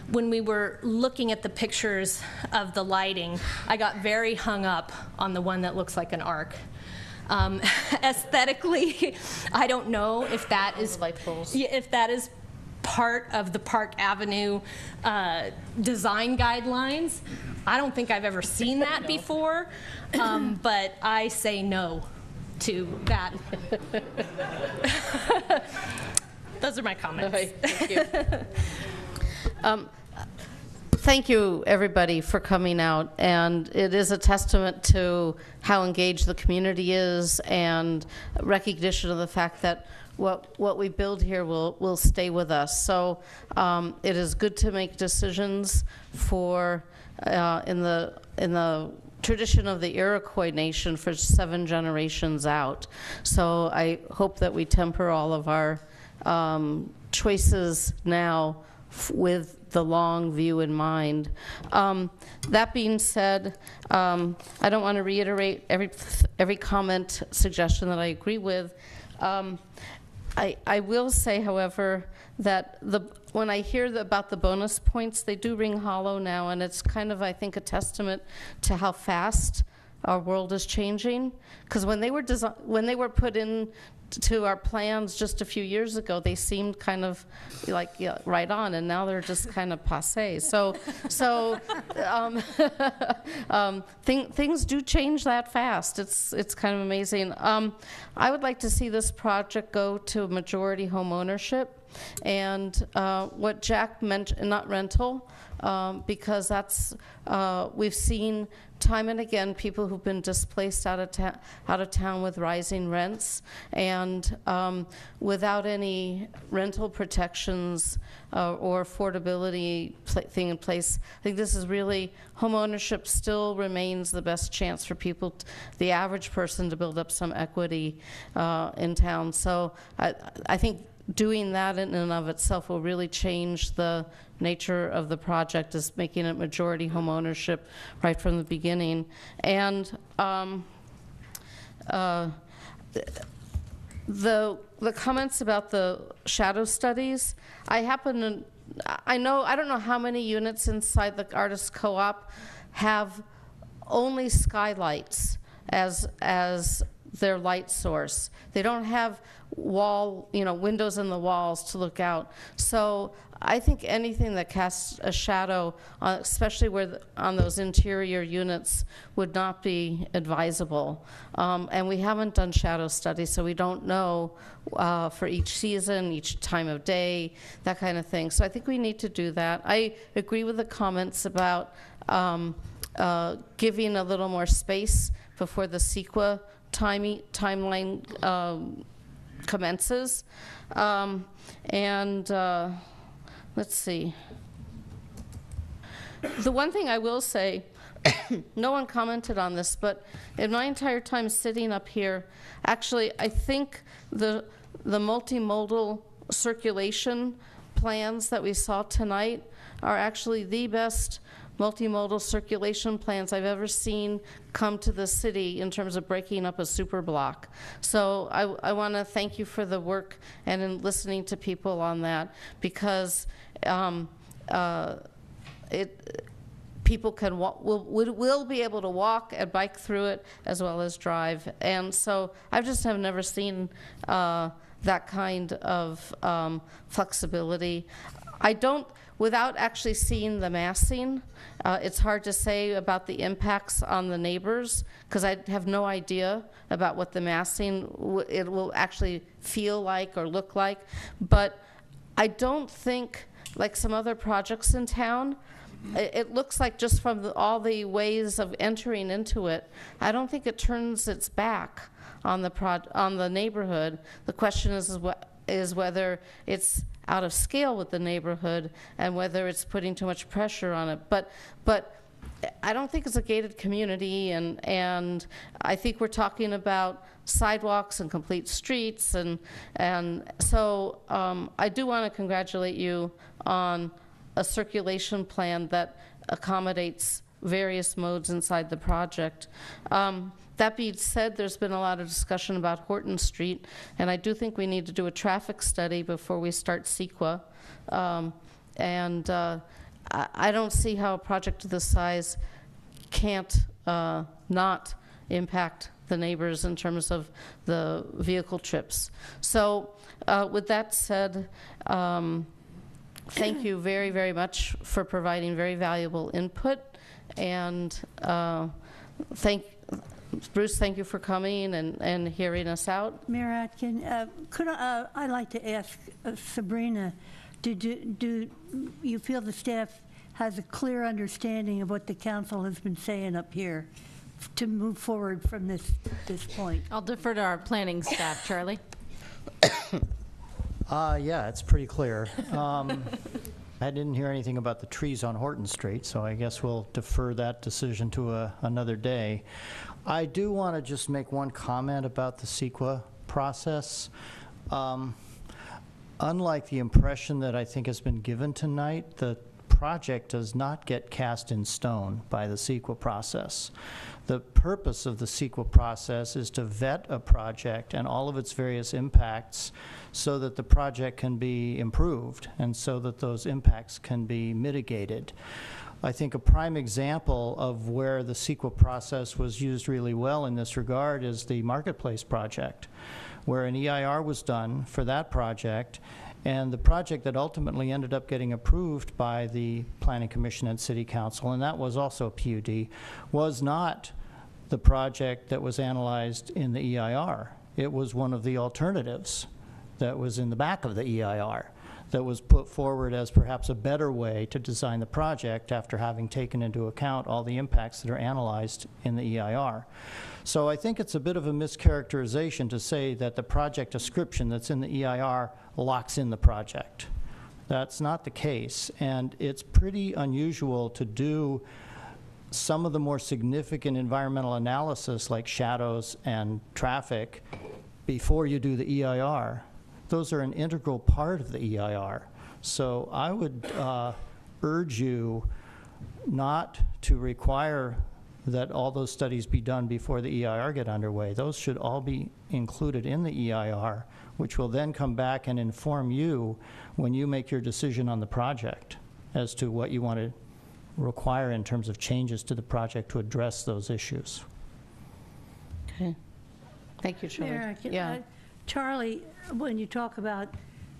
when we were looking at the pictures of the lighting, I got very hung up on the one that looks like an arc. Aesthetically, I don't know if that is part of the Park Avenue design guidelines. I don't think I've ever seen that before, but I say no to that. Those are my comments. Okay, thank you. Thank you, everybody, for coming out. And it is a testament to how engaged the community is and recognition of the fact that what we build here will stay with us. So it is good to make decisions for in the tradition of the Iroquois Nation for 7 generations out. So I hope that we temper all of our choices now with the long view in mind. That being said, I don't want to reiterate every comment, suggestion that I agree with. I will say, however, that when I hear about the bonus points, they do ring hollow now, and it's kind of, I think, a testament to how fast our world is changing. Because when they were put in to our plans just a few years ago, they seemed kind of like right on, and now they're just kind of passé. So things do change that fast. It's kind of amazing. I would like to see this project go to majority home ownership, and what Jack mentioned, not rental, because that's we've seen time and again people who've been displaced out of town with rising rents, and without any rental protections or affordability thing in place. I think this is really, home ownership still remains the best chance for people, the average person, to build up some equity in town. So I think doing that in and of itself will really change the nature of the project, is making it majority home ownership right from the beginning. And the comments about the shadow studies, I don't know how many units inside the artist co-op have only skylights as their light source. They don't have windows in the walls to look out. So I think anything that casts a shadow, especially on those interior units, would not be advisable. And we haven't done shadow studies, so we don't know for each season, each time of day, that kind of thing. So I think we need to do that. I agree with the comments about giving a little more space before the CEQA timeline commences. Let's see. The one thing I will say, no one commented on this, but in my entire time sitting up here, actually, I think the multimodal circulation plans that we saw tonight are actually the best multimodal circulation plans I've ever seen come to the city in terms of breaking up a super block. So I want to thank you for the work and in listening to people on that, because people will be able to walk and bike through it as well as drive. And so I just have never seen that kind of flexibility. Without actually seeing the massing, it's hard to say about the impacts on the neighbors, because I have no idea about what the massing it will actually feel like or look like. But I don't think, like some other projects in town, it looks like just from all the ways of entering into it, I don't think it turns its back on the neighborhood. The question is whether it's out of scale with the neighborhood and whether it's putting too much pressure on it. But I don't think it's a gated community, and I think we're talking about sidewalks and complete streets, and so I do want to congratulate you on a circulation plan that accommodates various modes inside the project. That being said, there's been a lot of discussion about Horton Street, and I do think we need to do a traffic study before we start CEQA. I don't see how a project of this size can't not impact the neighbors in terms of the vehicle trips. So with that said, thank you very, very much for providing very valuable input, and Bruce, thank you for coming and hearing us out. Mayor Atkin, I'd like to ask Sabrina, do you feel the staff has a clear understanding of what the council has been saying up here to move forward from this point? I'll defer to our planning staff. Charlie? Yeah, it's pretty clear. I didn't hear anything about the trees on Horton Street, so I guess we'll defer that decision to another day. I do want to just make one comment about the CEQA process. Unlike the impression that I think has been given tonight, the project does not get cast in stone by the CEQA process. The purpose of the CEQA process is to vet a project and all of its various impacts so that the project can be improved and so that those impacts can be mitigated. I think a prime example of where the CEQA process was used really well in this regard is the Marketplace project, where an EIR was done for that project, and the project that ultimately ended up getting approved by the Planning Commission and City Council, and that was also a PUD, was not the project that was analyzed in the EIR. It was one of the alternatives that was in the back of the EIR that was put forward as perhaps a better way to design the project after having taken into account all the impacts that are analyzed in the EIR. So I think it's a bit of a mischaracterization to say that the project description that's in the EIR locks in the project. That's not the case, and it's pretty unusual to do some of the more significant environmental analysis like shadows and traffic before you do the EIR. Those are an integral part of the EIR. So I would urge you not to require that all those studies be done before the EIR get underway. Those should all be included in the EIR, which will then come back and inform you when you make your decision on the project as to what you want to require in terms of changes to the project to address those issues. Okay. Thank you, Charlie. Mayor, Yeah. Charlie, when you talk about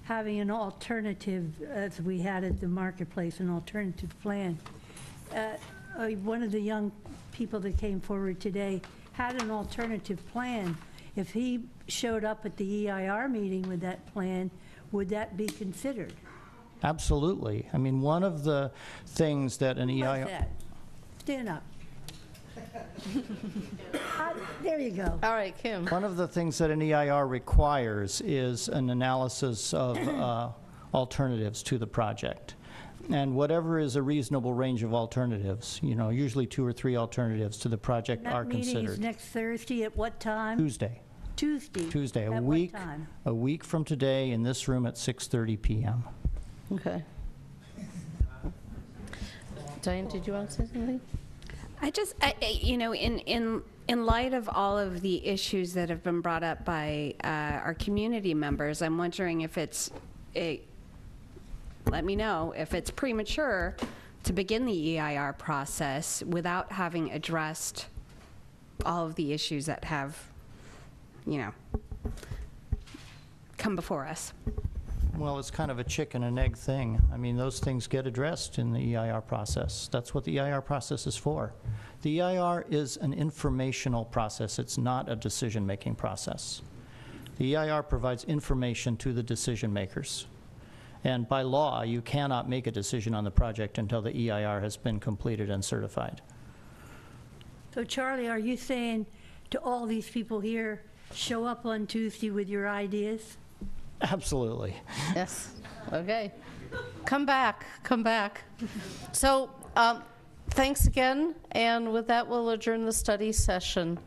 having an alternative, as we had at the marketplace, an alternative plan, one of the young people that came forward today had an alternative plan. If he showed up at the EIR meeting with that plan, would that be considered? Absolutely. I mean, one of the things that an What's EIR... that? Stand up. There you go. All right, Kim. One of the things that an EIR requires is an analysis of alternatives to the project. And whatever is a reasonable range of alternatives, you know, usually 2 or 3 alternatives to the project are That meeting is considered. next Thursday at what time? Tuesday. Tuesday. A At week. what time? A week from today in this room at 6:30 p.m. Okay. Diane, did you want to say something? You know, in light of all of the issues that have been brought up by our community members, I'm wondering if let me know if it's premature to begin the EIR process without having addressed all of the issues that have, you know, come before us. Well, it's kind of a chicken and egg thing. I mean, those things get addressed in the EIR process. That's what the EIR process is for. The EIR is an informational process. It's not a decision-making process. The EIR provides information to the decision makers. And by law, you cannot make a decision on the project until the EIR has been completed and certified. So Charlie, are you saying to all these people here, show up on Tuesday with your ideas? Absolutely. Yes. Okay. Come back. Come back. So thanks again. And with that, we'll adjourn the study session.